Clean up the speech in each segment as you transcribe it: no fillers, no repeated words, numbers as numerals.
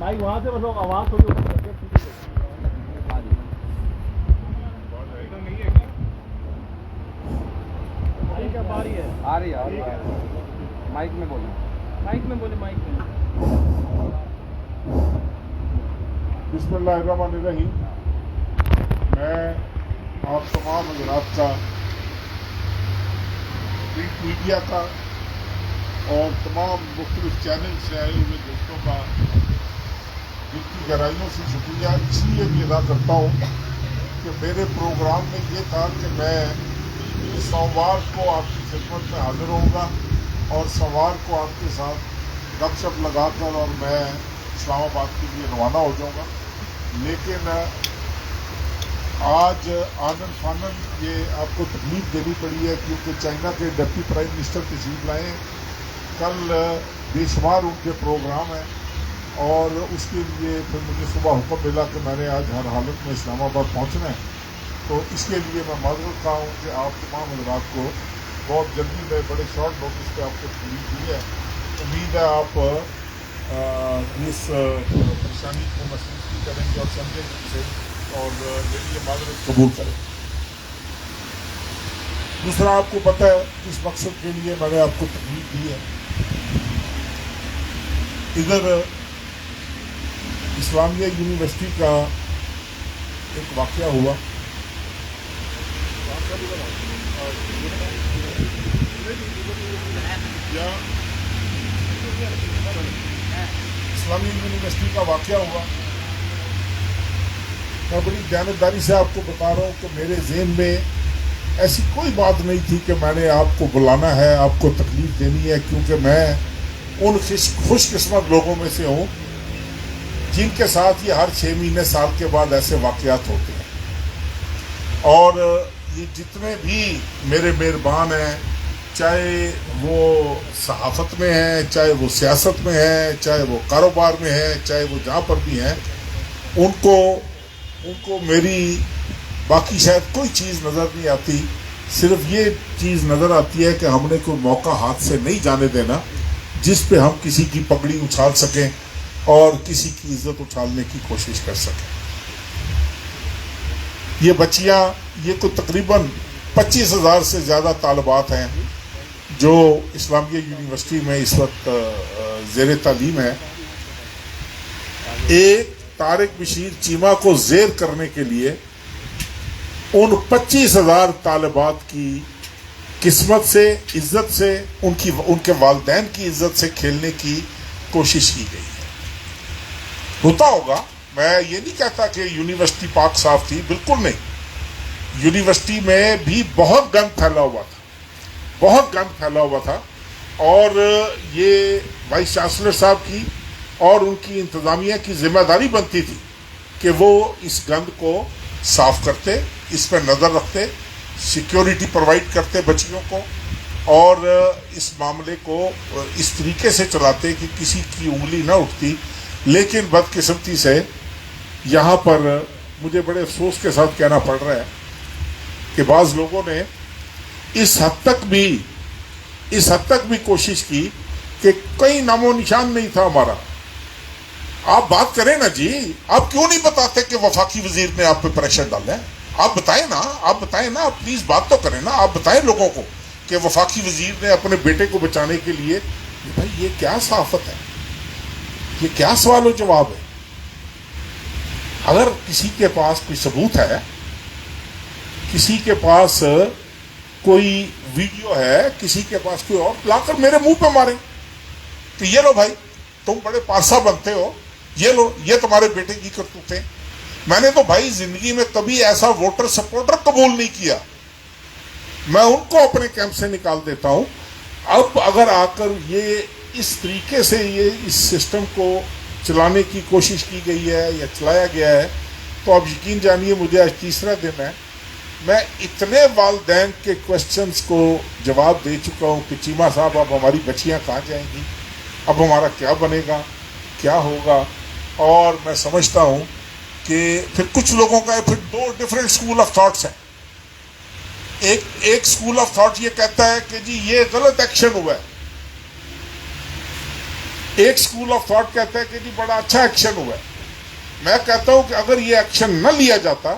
भाई वहाँ से बस आवाज़ थोड़ी ऊपर करके क्या बारी है? आ रही है। माइक में बोले, माइक में बोले, माइक में। बिस्मिल्लाहिर्रहमानिर्रहीम। मैं आप तमाम हज़रात का, प्रिंट मीडिया का और तमाम मुख्तलिफ चैनल से आए हुए दोस्तों का दिल की गहराइयों से शुक्रिया इसलिए भी अदा करता हूँ कि मेरे प्रोग्राम में ये था कि मैं सोमवार को आपकी खिदमत में हाजिर होऊंगा और सोमवार को आपके साथ गपशप लगाकर और मैं इस्लामाबाद के लिए रवाना हो जाऊंगा। लेकिन आज आनन फानन ये आपको तकलीफ देनी पड़ी है क्योंकि चाइना के डिप्टी प्राइम मिनिस्टर तशरीफ लाए हैं। कल बेशुमार उनके प्रोग्राम हैं और उसके लिए फिर मुझे सुबह हुक्म मिला कि मैंने आज हर हालत में इस्लामाबाद पहुंचना है। तो इसके लिए मैं माजरत खा हूँ कि आप तमाम हज़रात को बहुत जल्दी में बड़े शॉर्ट नोटिस पे आपको तकलीफ दी है। उम्मीद है आप इस परेशानी को महसूस भी करेंगे और समझेंगे इसे और मेरी ये माजरत कबूल करें। दूसरा, आपको पता है किस मकसद के लिए मैंने आपको तकलीफ दी है। इधर इस्लामिया यूनिवर्सिटी का एक वाक़या हुआ। इस्लामी यूनिवर्सिटी का वाक़या हुआ। मैं बड़ी जानदारी से आपको बता रहा हूँ कि मेरे ज़हन में ऐसी कोई बात नहीं थी कि मैंने आपको बुलाना है, आपको तकलीफ देनी है, क्योंकि मैं उन खुशकिस्मत लोगों में से हूँ जिनके साथ ये हर 6 महीने साल के बाद ऐसे वाक़यात होते हैं। और ये जितने भी मेरे मेहरबान हैं, चाहे वो सहाफ़त में हैं, चाहे वो सियासत में हैं, चाहे वो कारोबार में हैं, चाहे वो जहाँ पर भी हैं, उनको मेरी बाकी शायद कोई चीज़ नज़र नहीं आती। सिर्फ ये चीज़ नज़र आती है कि हमने कोई मौका हाथ से नहीं जाने देना जिस पे हम किसी की पगड़ी उछाल सकें और किसी की इज्जत उछालने की कोशिश कर सकें। ये बच्चियाँ, ये कोई तकरीबन 25,000 से ज़्यादा तालिबात हैं जो इस्लामिया यूनिवर्सिटी में इस वक्त ज़ेर तालीम है। एक तारिक बशीर चीमा को ज़ेर करने के लिए उन 25,000 तालिबात की किस्मत से, इज्जत से, उनके वालिदैन की इज्जत से खेलने की कोशिश की गई है। होता होगा, मैं ये नहीं कहता कि यूनिवर्सिटी पाक साफ थी, बिल्कुल नहीं। यूनिवर्सिटी में भी बहुत गंद फैला हुआ था, बहुत गंद फैला हुआ था और ये वाइस चांसलर साहब की और उनकी इंतज़ामिया की जिम्मेदारी बनती थी कि वो इस गंद को साफ करते, इस पर नज़र रखते, सिक्योरिटी प्रोवाइड करते बच्चियों को और इस मामले को इस तरीके से चलाते कि किसी की उंगली ना उठती। लेकिन बदकिस्मती से यहाँ पर मुझे बड़े अफसोस के साथ कहना पड़ रहा है कि बाज़ लोगों ने इस हद तक भी कोशिश की कि कोई नामो निशान नहीं था हमारा। आप बात करें ना जी, आप क्यों नहीं बताते कि वफाकी वजीर ने आप पे प्रेशर डाला है? आप बताएं ना, आप प्लीज बात तो करें ना। आप बताएं लोगों को कि वफाकी वजीर ने अपने बेटे को बचाने के लिए, भाई ये क्या सहाफत है, ये क्या सवाल और जवाब है? अगर किसी के पास कोई सबूत है, किसी के पास कोई वीडियो है, किसी के पास कोई और, लाकर मेरे मुंह पे मारे कि ये लो भाई, तुम बड़े पारसा बनते हो, ये लो, ये तुम्हारे बेटे की करतूतें। मैंने तो भाई जिंदगी में कभी ऐसा वोटर सपोर्टर कबूल नहीं किया, मैं उनको अपने कैंप से निकाल देता हूं। अब अगर आकर ये इस तरीके से ये इस सिस्टम को चलाने की कोशिश की गई है या चलाया गया है, तो अब यकीन जानिए मुझे आज तीसरा दिन है, मैं इतने वालिदैन के क्वेश्चंस को जवाब दे चुका हूँ कि चीमा साहब अब हमारी बच्चियाँ कहाँ जाएंगी, अब हमारा क्या बनेगा, क्या होगा। और मैं समझता हूँ कि फिर कुछ लोगों का फिर 2 डिफरेंट स्कूल ऑफ थॉट्स हैं। एक स्कूल ऑफ थॉट ये कहता है कि जी ये गलत एक्शन हुआ है, ایک اسکول آف تھاٹ کہتا ہے کہ جی بڑا اچھا ایکشن ہوا ہے. میں کہتا ہوں کہ اگر یہ ایکشن نہ لیا جاتا,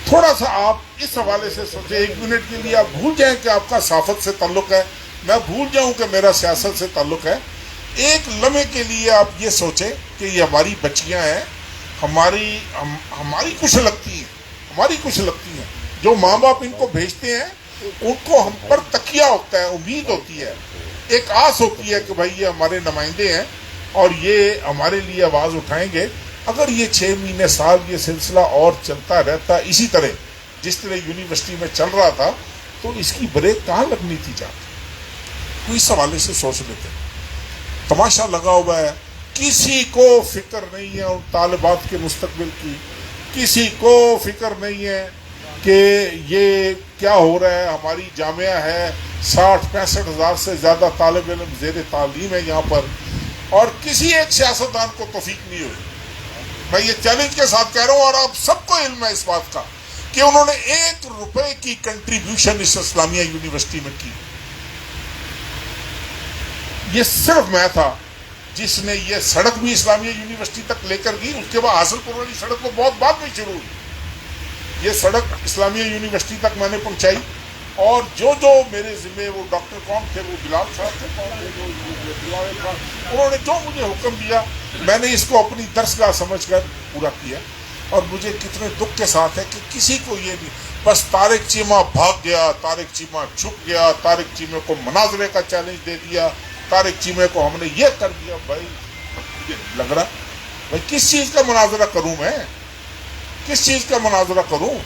تھوڑا سا آپ اس حوالے سے سوچیں, 1 منٹ کے لیے آپ بھول جائیں کہ آپ کا صحافت سے تعلق ہے, میں بھول جاؤں کہ میرا سیاست سے تعلق ہے. ایک لمحے کے لیے آپ یہ سوچیں کہ یہ ہماری بچیاں ہیں, ہماری کچھ لگتی ہیں, جو ماں باپ ان کو بھیجتے ہیں ان کو ہم پر تکیہ ہوتا ہے, امید ہوتی ہے, ایک آس ہوتی ہے کہ بھائی یہ ہمارے نمائندے ہیں اور یہ ہمارے لیے آواز اٹھائیں گے. اگر یہ 6 مہینے سال یہ سلسلہ اور چلتا رہتا اسی طرح جس طرح یونیورسٹی میں چل رہا تھا, تو اس کی بریک کہاں لگنی تھی جا کے. تو اس حوالے سے سوچ لیتے ہیں. تماشا لگا ہوا ہے, کسی کو فکر نہیں ہے ان طالبات کے مستقبل کی, کسی کو فکر نہیں ہے کہ یہ کیا ہو رہا ہے. ہماری جامعہ ہے, 60-65 ہزار سے زیادہ طالب علم زیر تعلیم ہے یہاں پر, اور کسی ایک سیاستدان کو توفیق نہیں ہوئی. میں یہ چیلنج کے ساتھ کہہ رہا ہوں, اور آپ سب کو علم ہے اس بات کا کہ انہوں نے 1 روپے کی کنٹریبیوشن اس اسلامیہ یونیورسٹی میں کی. یہ صرف میں تھا جس نے یہ سڑک بھی اسلامیہ یونیورسٹی تک لے کر گئی. اس کے بعد حاصل پور والی سڑک تو بہت بعد میں شروع ہوئی. یہ سڑک اسلامیہ یونیورسٹی تک میں نے پہنچائی, اور جو میرے ذمہ, وہ ڈاکٹر کون تھے, وہ بلال صاحب تھے, انہوں نے جو مجھے حکم دیا میں نے اس کو اپنی درسگاہ سمجھ کر پورا کیا. اور مجھے کتنے دکھ کے ساتھ ہے کہ کسی کو یہ نہیں, بس طارق چیمہ بھاگ گیا, طارق چیمہ چھپ گیا, طارق چیمہ کو مناظرے کا چیلنج دے دیا, طارق چیمہ کو ہم نے یہ کر دیا. بھائی مجھے لگ رہا بھائی کس چیز کا مناظرہ کروں, میں کس چیز کا مناظرہ کروں.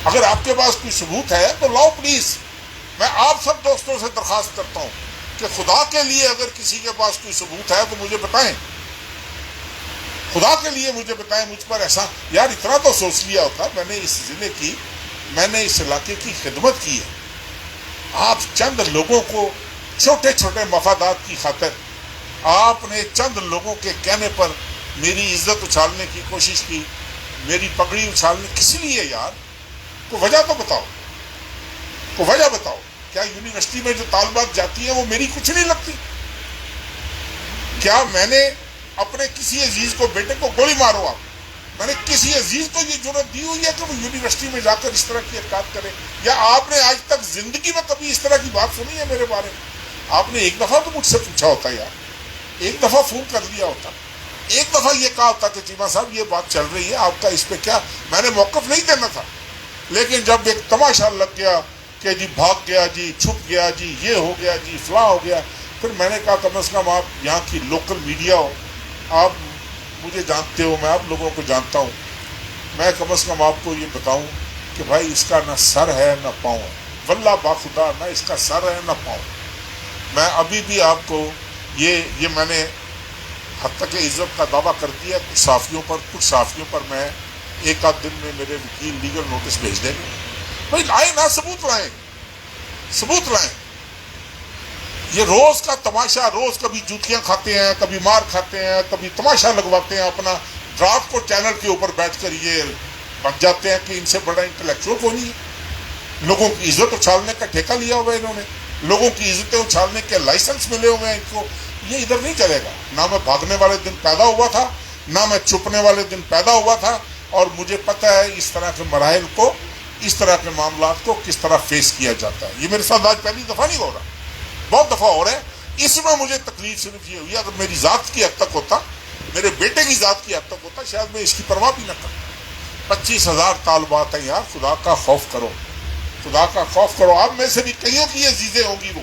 اگر آپ کے پاس کوئی ثبوت ہے تو لاؤ پلیز. میں آپ سب دوستوں سے درخواست کرتا ہوں کہ خدا کے لیے اگر کسی کے پاس کوئی ثبوت ہے تو مجھے بتائیں, خدا کے لیے مجھے بتائیں. مجھ پر ایسا یار اتنا تو سوچ لیا ہوتا, میں نے اس ضلع کی, میں نے اس علاقے کی خدمت کی ہے. آپ چند لوگوں کو چھوٹے چھوٹے مفادات کی خاطر آپ نے چند لوگوں کے کہنے پر میری عزت اچھالنے کی کوشش کی, میری پگڑی اچھالنے. کس لیے یار؟ کوئی وجہ تو بتاؤ, کوئی وجہ بتاؤ. کیا یونیورسٹی میں جو طالبات جاتی ہیں وہ میری کچھ نہیں لگتی؟ کیا میں نے اپنے کسی عزیز کو, بیٹے کو گولی مارو آپ, میں نے کسی عزیز کو یہ جرأت دی ہوئی ہے کہ وہ یونیورسٹی میں جا کر اس طرح کی حرکات کرے؟ یا آپ نے آج تک زندگی میں کبھی اس طرح کی بات سنی ہے میرے بارے میں؟ آپ نے ایک دفعہ تو مجھ سے پوچھا ہوتا یار, ایک دفعہ فون کر لیا ہوتا, ایک دفعہ یہ کہا ہوتا کہ چیمہ صاحب یہ بات چل رہی ہے, آپ کا اس پہ کیا. میں نے موقف نہیں دینا تھا, لیکن جب ایک تماشا لگ گیا کہ جی بھاگ گیا, جی چھپ گیا, جی یہ ہو گیا, جی فلاں ہو گیا, پھر میں نے کہا کم از کم آپ یہاں کی لوکل میڈیا ہو, آپ مجھے جانتے ہو, میں آپ لوگوں کو جانتا ہوں, میں کم از کم آپ کو یہ بتاؤں کہ بھائی اس کا نہ سر ہے نہ پاؤں ہے, واللہ باخدا نہ اس کا سر ہے نہ پاؤں. میں ابھی بھی آپ کو یہ میں نے حد تک عزت کا دعویٰ کر دیا کچھ صحافیوں پر میں ایک آدھ دن میں میرے وکیل لیگل نوٹس بھیج دیں گے. بھائی لائیں نا, ثبوت لائیں. یہ روز کا تماشا, روز کبھی جوتیاں کھاتے ہیں, کبھی مار کھاتے ہیں, کبھی تماشا لگواتے ہیں, اپنا ڈرافٹ کو چینل کے اوپر بیٹھ کر یہ بن جاتے ہیں کہ ان سے بڑا انٹلیکچوئل کوئی نہیں ہے. لوگوں کی عزت اچھالنے کا ٹھیکہ لیا ہوا ہے انہوں نے, لوگوں کی عزتیں اچھالنے کے لائسنس ملے ہوئے ہیں ان کو. یہ ادھر نہیں چلے گا. نہ میں بھاگنے والے دن پیدا ہوا تھا, نہ میں چھپنے والے دن پیدا ہوا تھا, اور مجھے پتہ ہے اس طرح کے مراحل کو, اس طرح کے معاملات کو کس طرح فیس کیا جاتا ہے. یہ میرے ساتھ آج پہلی دفعہ نہیں ہو رہا, بہت دفعہ ہو رہا ہے. اس میں مجھے تکلیف صرف یہ ہوئی, اگر میری ذات کی حد تک ہوتا, میرے بیٹے کی ذات کی حد تک ہوتا, شاید میں اس کی پرواہ بھی نہ کرتا. 25,000 طالبات ہیں یار, خدا کا خوف کرو, خدا کا خوف کرو. آپ میں سے بھی کئیوں کی عزیزیں ہوں گی, وہ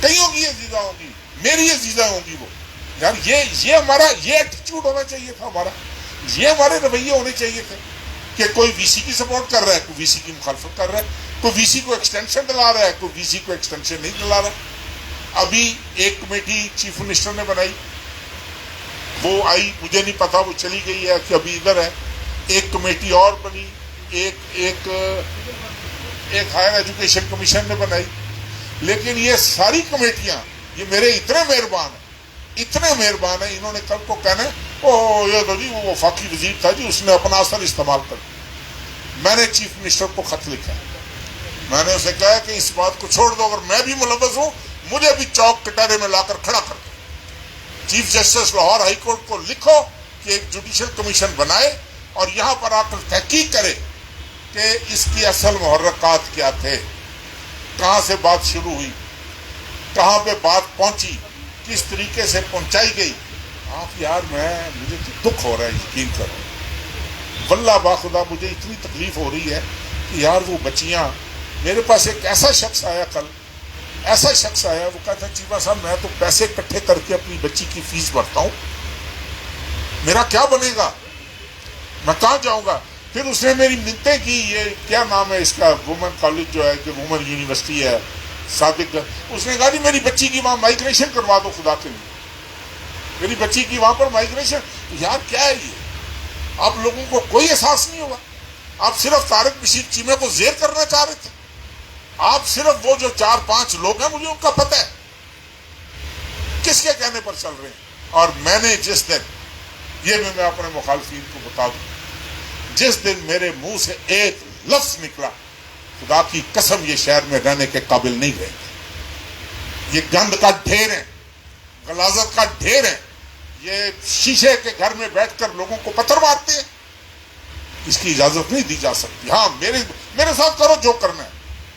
کئیوں کی عزیزیں ہوں گی, میری عزیزیں ہوں گی وہ. یار یہ ہمارا یہ ایٹیچیوڈ ہونا چاہیے تھا, ہمارا یہ ہمارے رویے ہونے چاہیے تھے کہ کوئی وی سی کی سپورٹ کر رہا ہے, کوئی وی سی کی مخالفت کر رہا ہے, کوئی وی سی کو ایکسٹینشن دلا رہا ہے, کوئی وی سی کو ایکسٹینشن نہیں دلا رہا. ابھی ایک کمیٹی چیف منسٹر نے بنائی, وہ آئی, مجھے نہیں پتا وہ چلی گئی ہے کہ ابھی ادھر ہے. ایک کمیٹی اور بنی, ایک ہائر ایجوکیشن کمیشن نے بنائی. لیکن یہ ساری کمیٹیاں یہ میرے اتنے مہربان ہیں, انہوں نے کل کو کہنا او یہ تو جی وہ وفاقی وزیر تھا جی, اس نے اپنا اثر استعمال کر. میں نے چیف منسٹر کو خط لکھا, میں نے اسے کہا کہ اس بات کو چھوڑ دو, اگر میں بھی ملوث ہوں مجھے بھی چوک کٹہرے میں لا کر کھڑا کر دو. Chief justice Lahore high court کو لکھو کہ ایک جوڈیشل کمیشن بنائے اور یہاں پر آ کر تحقیق کرے کہ اس کی اصل محرکات کیا تھے, کہاں سے بات شروع ہوئی, کہاں پہ بات پہنچی, کس طریقے سے پہنچائی گئی. آپ یار مجھے دکھ ہو رہا ہے, یقین کرو واللہ باخدا مجھے اتنی تکلیف ہو رہی ہے کہ یار وہ بچیاں, میرے پاس ایک ایسا شخص آیا کل, ایسا شخص آیا, وہ کہتا ہے چیفا صاحب میں تو پیسے اکٹھے کر کے اپنی بچی کی فیس بھرتا ہوں, میرا کیا بنے گا, میں کہاں جاؤں گا. پھر اس نے میری منتیں کی, یہ کیا نام ہے اس کا وومن کالج جو ہے کہ وومن یونیورسٹی ہے صادق, اس نے کہا جی میری بچی کی وہاں مائگریشن کروا دو خدا کے لیے, میری بچی کی وہاں پر مائگریشن. یار کیا ہے یہ, آپ لوگوں کو کوئی احساس نہیں ہوگا, آپ صرف طارق بشیر چیمے کو زیر کرنا چاہ رہے تھے. آپ صرف وہ جو 4-5 لوگ ہیں مجھے ان کا پتہ ہے کس کے کہنے پر چل رہے ہیں. اور میں نے جس دن, یہ بھی میں اپنے مخالفین کو بتا دوں, جس دن میرے منہ سے ایک لفظ نکلا خدا کی قسم یہ شہر میں رہنے کے قابل نہیں رہیں گے. یہ گند کا ڈھیر ہے, غلاظت کا ڈھیر ہے, یہ شیشے کے گھر میں بیٹھ کر لوگوں کو پتھر مارتے ہیں. اس کی اجازت نہیں دی جا سکتی. ہاں میرے ساتھ کرو جو کرنا ہے,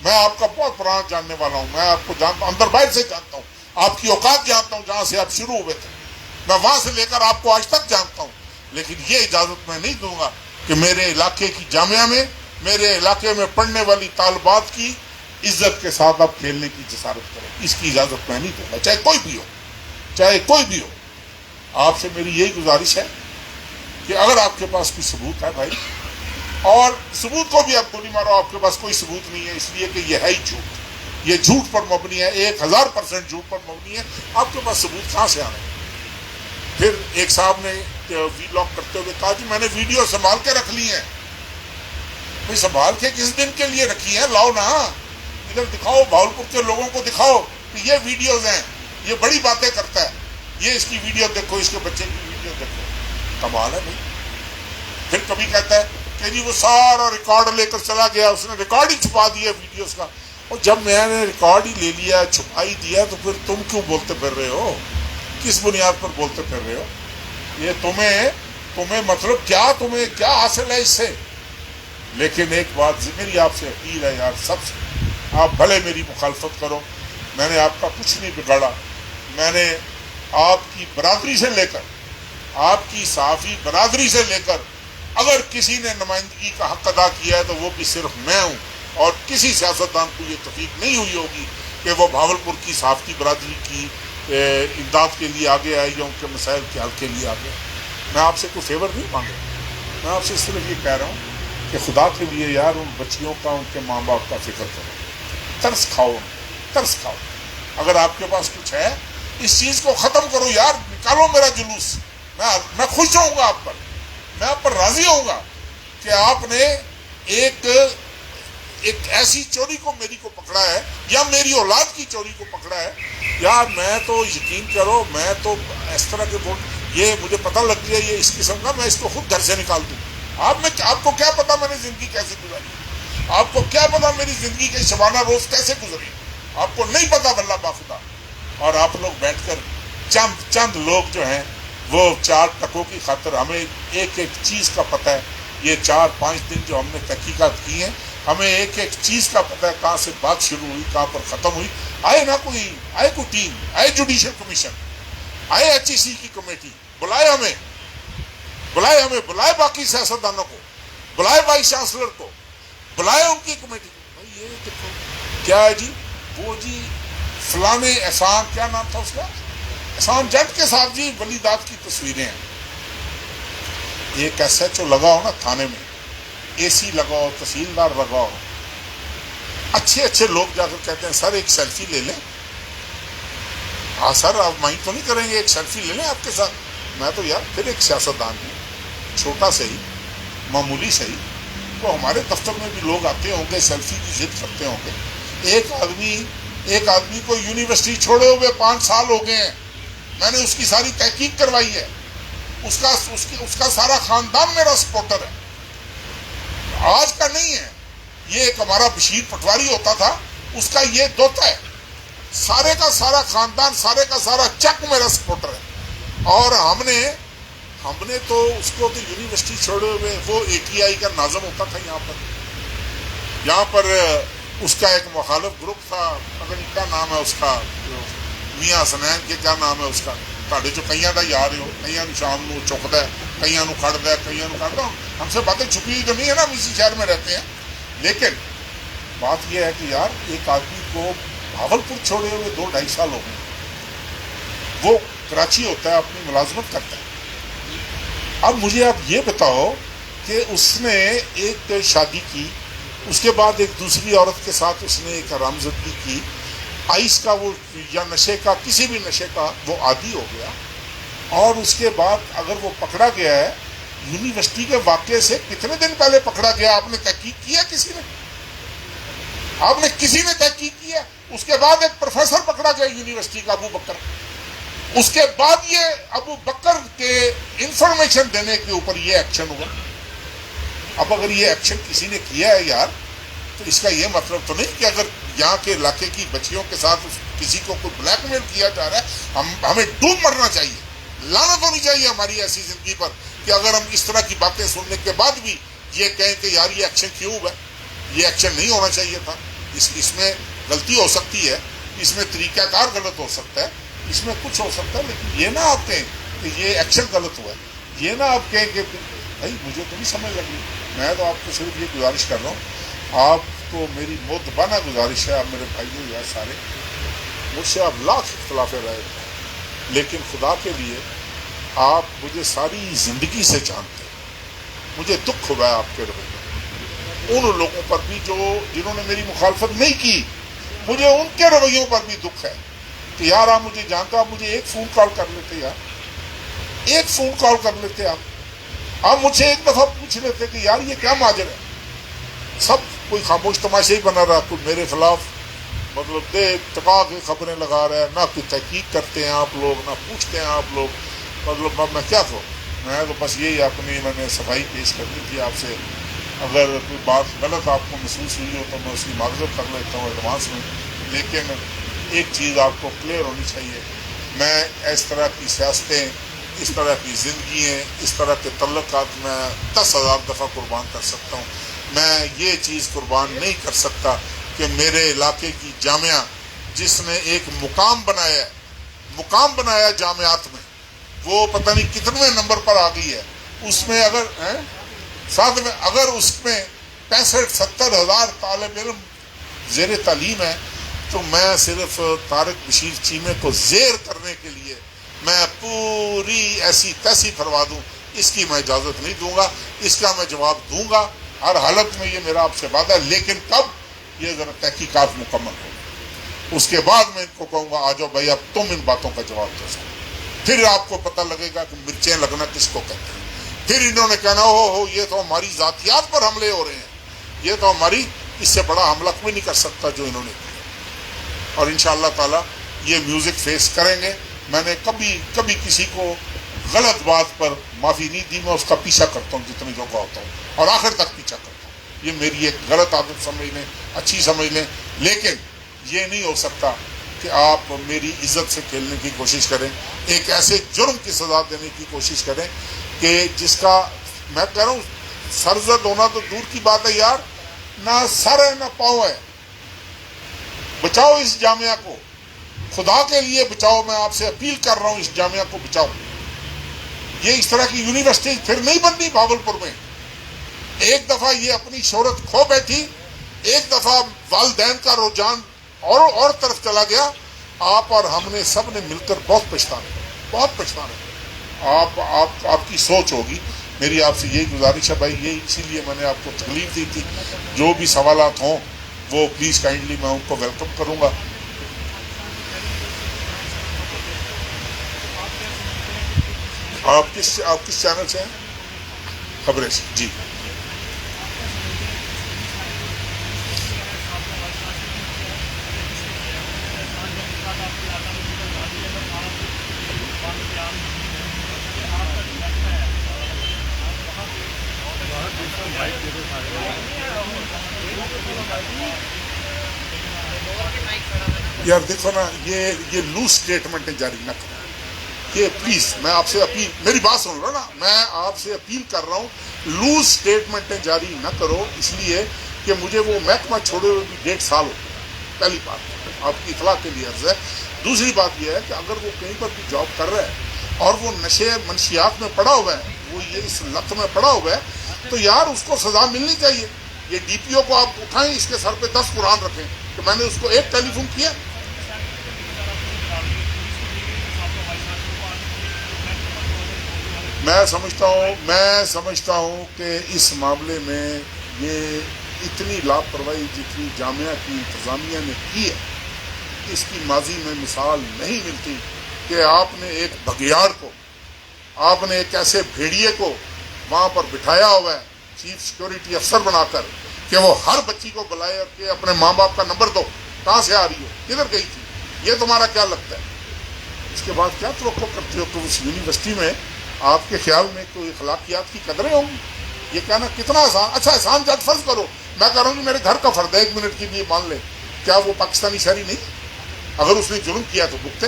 میں آپ کا بہت پرانا جاننے والا ہوں, میں آپ کو جانتا ہوں, اندر باہر سے جانتا ہوں, آپ کی اوقات جانتا ہوں, جہاں سے آپ شروع ہوئے تھے میں وہاں سے لے کر آپ کو آج تک جانتا ہوں. لیکن یہ اجازت میں نہیں دوں گا کہ میرے علاقے کی جامعہ میں, میرے علاقے میں پڑھنے والی طالبات کی عزت کے ساتھ آپ کھیلنے کی جسارت کریں. اس کی اجازت میں نہیں دوں گا, چاہے کوئی بھی ہو, چاہے کوئی بھی ہو. آپ سے میری یہی گزارش ہے کہ اگر آپ کے پاس کوئی ثبوت ہے بھائی, اور ثبوت کو بھی آپ گولی مارو, آپ کے پاس کوئی ثبوت نہیں ہے اس لیے کہ یہ ہے ہی جھوٹ, یہ جھوٹ پر مبنی ہے, 1000% جھوٹ پر مبنی ہے. آپ کے پاس ثبوت کہاں سے آنا ہے؟ پھر ایک صاحب نے وی لاگ کرتے ہوئے کہا جی میں نے ویڈیو سنبھال کے رکھ لی ہیں. بھائی سنبھال کے کس دن کے لیے رکھی ہیں, لاؤ نا, ادھر دکھاؤ, بھاولپور کے لوگوں کو دکھاؤ کہ یہ ویڈیوز ہیں, یہ بڑی باتیں کرتا ہے, یہ اس کی ویڈیو دیکھو, اس کے بچے کی ویڈیو دیکھو. کمال ہے بھائی. پھر کبھی کہتا ہے کہ جی وہ سارا ریکارڈ لے کر چلا گیا, اس نے ریکارڈ ہی چھپا دیا ویڈیوز کا. اور جب میں نے ریکارڈ ہی لے لیا, چھپائی دیا, تو پھر تم کیوں بولتے پھر رہے ہو, کس بنیاد پر بولتے پھر رہے ہو؟ یہ تمہیں مطلب کیا, تمہیں کیا حاصل ہے اس سے؟ لیکن ایک بات میری آپ سے اپیل ہے یار, سب سے, آپ بھلے میری مخالفت کرو, میں نے آپ کا کچھ نہیں بگاڑا. میں نے آپ کی برادری سے لے کر, آپ کی صحافی برادری سے لے کر, اگر کسی نے نمائندگی کا حق ادا کیا ہے تو وہ بھی صرف میں ہوں, اور کسی سیاستدان کو یہ توفیق نہیں ہوئی ہوگی کہ وہ بھاولپور کی صحافتی برادری کی امداد کے لیے آگے آئے یا ان کے مسائل کے حل کے لیے آگے. میں آپ سے کوئی فیور نہیں مانگ رہا, میں آپ سے صرف یہ کہہ رہا ہوں کہ خدا کے لیے یار ان بچیوں کا, ان کے ماں باپ کا فکر کرو, ترس کھاؤ, ترس کھاؤ. اگر آپ کے پاس کچھ ہے اس چیز کو ختم کرو یار, نکالو میرا جلوس. میں خوش ہوں گا آپ پر, میں آپ پر راضی ہوں گا کہ آپ نے ایک ایسی چوری کو میری کو پکڑا ہے, یا میری اولاد کی چوری کو پکڑا ہے. یار میں تو یقین کرو, میں تو اس طرح کے یہ مجھے پتہ لگ گیا یہ اس قسم کا, میں اس کو خود گھر سے نکال دوں. آپ کو کیا پتا میں نے زندگی کیسے گزاری, آپ کو کیا پتا میری زندگی کے شبانہ روز کیسے گزری, آپ کو نہیں پتا واللہ باخدا. اور آپ لوگ بیٹھ کر چند لوگ جو ہیں وہ 4 ٹکوں کی خاطر, ہمیں ایک چیز کا پتہ ہے, یہ 4-5 دن جو ہم نے تحقیقات کی ہیں, ہمیں ایک چیز کا پتہ ہے, کہاں سے بات شروع ہوئی, کہاں پر ختم ہوئی. آئے کوئی ٹیم, آئے جوڈیشل کمیشن, آئے HEC کی کمیٹی, بلائے ہمیں, بلائے باقی سیاستدانوں کو, بلائے وائس چانسلر کو, بلائے ان کی کمیٹی کو. بھائی یہ دیکھو کیا ہے جی, وہ جی فلانے احسان, کیا نام تھا اس کا, احسان جٹ کے ساتھ جی ولیدات کی تصویریں ہیں. ایک SHO لگاؤ نا تھانے میں, AC لگاؤ, تحصیلدار لگاؤ, اچھے لوگ جا کر کہتے ہیں سر ایک سیلفی لے لیں. ہاں سر آپ مائنڈ تو نہیں کریں گے, ایک سیلفی لے لیں آپ کے ساتھ. میں تو یار پھر ایک سیاستدان ہوں, چھوٹا صحیح, معمولی صحیح, تو ہمارے دفتر میں بھی لوگ آتے ہوں گے, سیلفی کی ضد کرتے ہوں گے. ایک آدمی کو یونیورسٹی چھوڑے ہوئے 5 سال ہو گئے ہیں, میں نے اس کی ساری تحقیق کروائی ہے, اس کا سارا خاندان میرا سپورٹر ہے, آج کا نہیں ہے. یہ ایک ہمارا بشیر پٹواری ہوتا تھا, اس کا یہ دوتا ہے, सारे का सारा खानदान, सारे का सारा चक मेरा सपोर्टर है। और हमने तो उसको तो यूनिवर्सिटी छोड़े हुए, वो ATI का नाज़म होता था यहाँ पर उसका एक मुखालिफ ग्रुप था, पता नहीं क्या नाम है उसका, मियाँ हसनैन के क्या नाम है उसका, ਤੁਹਾਡੇ ਚੋਂ ਕਈਆਂ ਦਾ ਯਾਦ ਹੋ, ਕਈਆਂ ਨੂੰ ਸ਼ਾਮ ਨੂੰ ਚੁੱਕਦਾ, ਕਈਆਂ ਨੂੰ ਖੜਦਾ, ਕਈਆਂ ਨੂੰ ਖੜਦਾ। हमसे बातें छुपी हुई तो नहीं है ना, हम इसी शहर में रहते हैं। लेकिन बात यह है कि यार एक आदमी को भावलपुर छोड़े हुए 2-2.5 साल हो गए, वो कराची होता है, अपनी मुलाजमत करता है। अब मुझे आप ये बताओ कि उसने एक शादी की, उसके बाद एक दूसरी औरत के साथ उसने एक हरामज़दगी की, आइस का वो या नशे का, किसी भी नशे का वो आदी हो गया, और उसके बाद अगर वो पकड़ा गया है, यूनिवर्सिटी के वाक़े से कितने दिन पहले पकड़ा गया, आपने तहकीक किया? किसी ने तहकीक किया? उसके बाद एक प्रोफेसर पकड़ा गया यूनिवर्सिटी का, अबू बकर, उसके बाद ये अबू बकर के इंफॉर्मेशन देने के ऊपर ये एक्शन हुआ। अब अगर ये एक्शन किसी ने किया है यार, तो इसका ये मतलब तो नहीं कि अगर यहाँ के इलाके की बच्चियों के साथ किसी को कोई ब्लैकमेल किया जा रहा है, हमें डूब मरना चाहिए, लानत होनी चाहिए हमारी ऐसी जिंदगी पर कि अगर हम इस तरह की बातें सुनने के बाद भी ये कहें कि यार ये एक्शन क्यों हुआ, ये एक्शन नहीं होना चाहिए था। इसमें गलती हो सकती है, इसमें तरीकाकार गलत हो सकता है, इसमें कुछ हो सकता है, लेकिन ये ना आप कहें कि ये एक्शन गलत हुआ है, ये ना आप कहें कि भाई मुझे तो नहीं समझ लगी। मैं तो आपको सिर्फ ये गुजारिश कर रहा हूँ, आपको मेरी मोतबाना गुजारिश है, आप मेरे भाइयों यार सारे, मुझसे आप लाख इख्तलाफ राय, लेकिन खुदा के लिए आप मुझे सारी ज़िंदगी से जानते हैं, मुझे दुख हुआ है आपके रवैये, उन लोगों पर भी जिन्होंने मेरी मुखालफत नहीं की, मुझे उनके रवैयों पर भी दुख है कि यार आप मुझे जानते, आप मुझे एक फ़ोन कॉल कर लेते, यार एक फ़ोन कॉल कर लेते, आप मुझसे एक दफ़ा पूछ लेते कि यार ये क्या माजर है। सब कोई खामोश तमाशे ही बना रहा, कोई मेरे खिलाफ मतलब दे टका के खबरें लगा रहा है, ना कोई तहकीक करते हैं आप लोग, ना पूछते हैं आप लोग, मतलब मैं क्या कहूँ, मैं तो बस यही मैंने सफाई पेश करनी थी आपसे। अगर कोई बात गलत आपको महसूस हुई हो तो मैं उसकी माजरत कर लेता हूँ एडवांस में, लेकिन एक चीज़ आपको क्लियर होनी चाहिए, मैं इस तरह की सियासतें, इस तरह की ज़िंदगियाँ, इस तरह के तल्लुकात मैं 10,000 दफ़ा कुर्बान कर सकता हूँ, मैं ये चीज़ कुर्बान नहीं कर सकता कि मेरे इलाके की जामिया जिसने एक मुकाम बनाया जामियात में, वो पता नहीं कितने नंबर पर आ गई है, उसमें अगर साथ में अगर उसमें 65-70 हज़ार तालिब इल्म ज़ेर तालीम है, तो मैं सिर्फ तारिक बशीर चीमे को ज़ेर करने के लिए मैं पूरी ऐसी तैसी फरवा दूँ, इसकी मैं इजाज़त नहीं दूँगा, इसका मैं जवाब दूँगा हर हालत में, ये मेरा आपसे वादा है। लेकिन कब, ये ज़रा तहकीकात मुकम्मल हो, उसके बाद मैं इनको कहूँगा आ जाओ भाई अब तुम इन बातों का जवाब दो, फिर आपको पता लगेगा कि मिर्चें लगना किसको कहते हैं। फिर इन्होंने कहना हो ये तो हमारी ज़ातियात पर हमले हो रहे हैं, ये तो हमारी, इससे बड़ा हमला कोई नहीं कर सकता जो इन्होंने किया। और इंशाअल्लाह ताला ये म्यूज़िक फेस करेंगे। मैंने कभी किसी को गलत बात पर माफ़ी नहीं दी, मैं उसका पीछा करता हूँ जितनी जगह होता हूँ, और आखिर तक पीछा करता हूँ। ये मेरी एक गलत आदत समझ लें, अच्छी समझ लें, लेकिन ये नहीं हो सकता कि आप मेरी इज्जत से खेलने की कोशिश करें, एक ऐसे जुर्म की सज़ा देने की कोशिश करें कि जिसका मैं कह रहा हूँ सरजद होना तो दूर की बात है यार, ना सर है ना पाँव है। बचाओ इस जामिया को, खुदा के लिए बचाओ, मैं आपसे अपील कर रहा हूँ इस जामिया को बचाओ। ये इस तरह की यूनिवर्सिटी फिर नहीं बननी भावलपुर में। एक दफ़ा ये अपनी शोहरत खो बैठी, एक दफ़ा वालिदैन का रुझान और तरफ चला गया, आप और हमने सब ने मिलकर बहुत पछताना। आपकी सोच होगी, मेरी आपसे यही गुजारिश है भाई, ये इसीलिए मैंने आपको तकलीफ दी थी। जो भी सवालात हों वो प्लीज़ काइंडली मैं उनको वेलकम करूँगा। आप किस चैनल से हैं? खबरें से जी। یار دیکھو نا یہ لوز اسٹیٹمنٹیں جاری نہ کریں کہ پلیز میں آپ سے اپیل، میری بات سن لو نا، میں آپ سے اپیل کر رہا ہوں لوز اسٹیٹمنٹیں جاری نہ کرو، اس لیے کہ مجھے وہ محکمہ چھوڑے ہوئے بھی 1.5 سال ہو، پہلی بات آپ کی اطلاع کے لیے عرض ہے۔ دوسری بات یہ ہے کہ اگر وہ کہیں پر بھی جاب کر رہا ہے اور وہ نشے منشیات میں پڑا ہوا ہے، وہ یہ اس لت میں پڑا ہوا ہے، تو یار اس کو سزا ملنی چاہیے۔ یہ ڈی پی او کو آپ اٹھائیں، اس کے سر پہ 10 قرآن رکھیں کہ میں نے اس کو 1 ٹیلی فون کیا۔ میں سمجھتا ہوں کہ اس معاملے میں یہ اتنی لاپرواہی جتنی جامعہ کی انتظامیہ نے کی ہے، اس کی ماضی میں مثال نہیں ملتی کہ آپ نے ایک بگیاڑ کو، آپ نے ایک ایسے بھیڑیے کو وہاں پر بٹھایا ہوا ہے چیف سیکورٹی افسر بنا کر کہ وہ ہر بچی کو بلائے اور کہ اپنے ماں باپ کا نمبر دو، کہاں سے آ رہی ہو، کدھر گئی تھی، یہ تمہارا کیا لگتا ہے؟ اس کے بعد کیا توقع کرتے ہو کہ اس یونیورسٹی میں آپ کے خیال میں کوئی اخلاقیات کی قدریں ہوں گی؟ یہ کہنا کتنا آسان۔ اچھا احسان جج فرض کرو، میں کہہ رہا ہوں کہ میرے گھر کا فرد ہے، 1 منٹ کے لیے مان لے، کیا وہ پاکستانی شہری نہیں؟ اگر اس نے جرم کیا تو بھگتے۔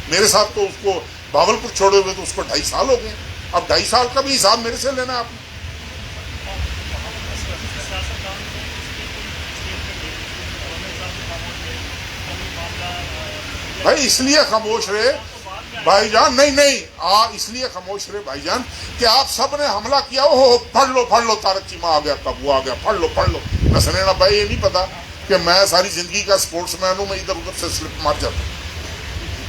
میرے ساتھ تو اس کو بھاولپور چھوڑے ہوئے تو اس کو 2.5 سال ہو گئے، اب 2.5 سال کا بھی حساب میرے سے لینا ہے آپ نے۔ بھائی اس لیے خاموش رہے بھائی جان، نہیں اس لیے خاموش رہے بھائی جان کہ آپ سب نے حملہ کیا، اوہ پڑھ لو طارق چیمہ آ گیا، کب وہ آ گیا، پڑھ لو۔ نسرین بھائی یہ نہیں پتا کہ میں ساری زندگی کا سپورٹس مین ہوں، میں ادھر ادھر سے سلپ مار جاتا ہوں،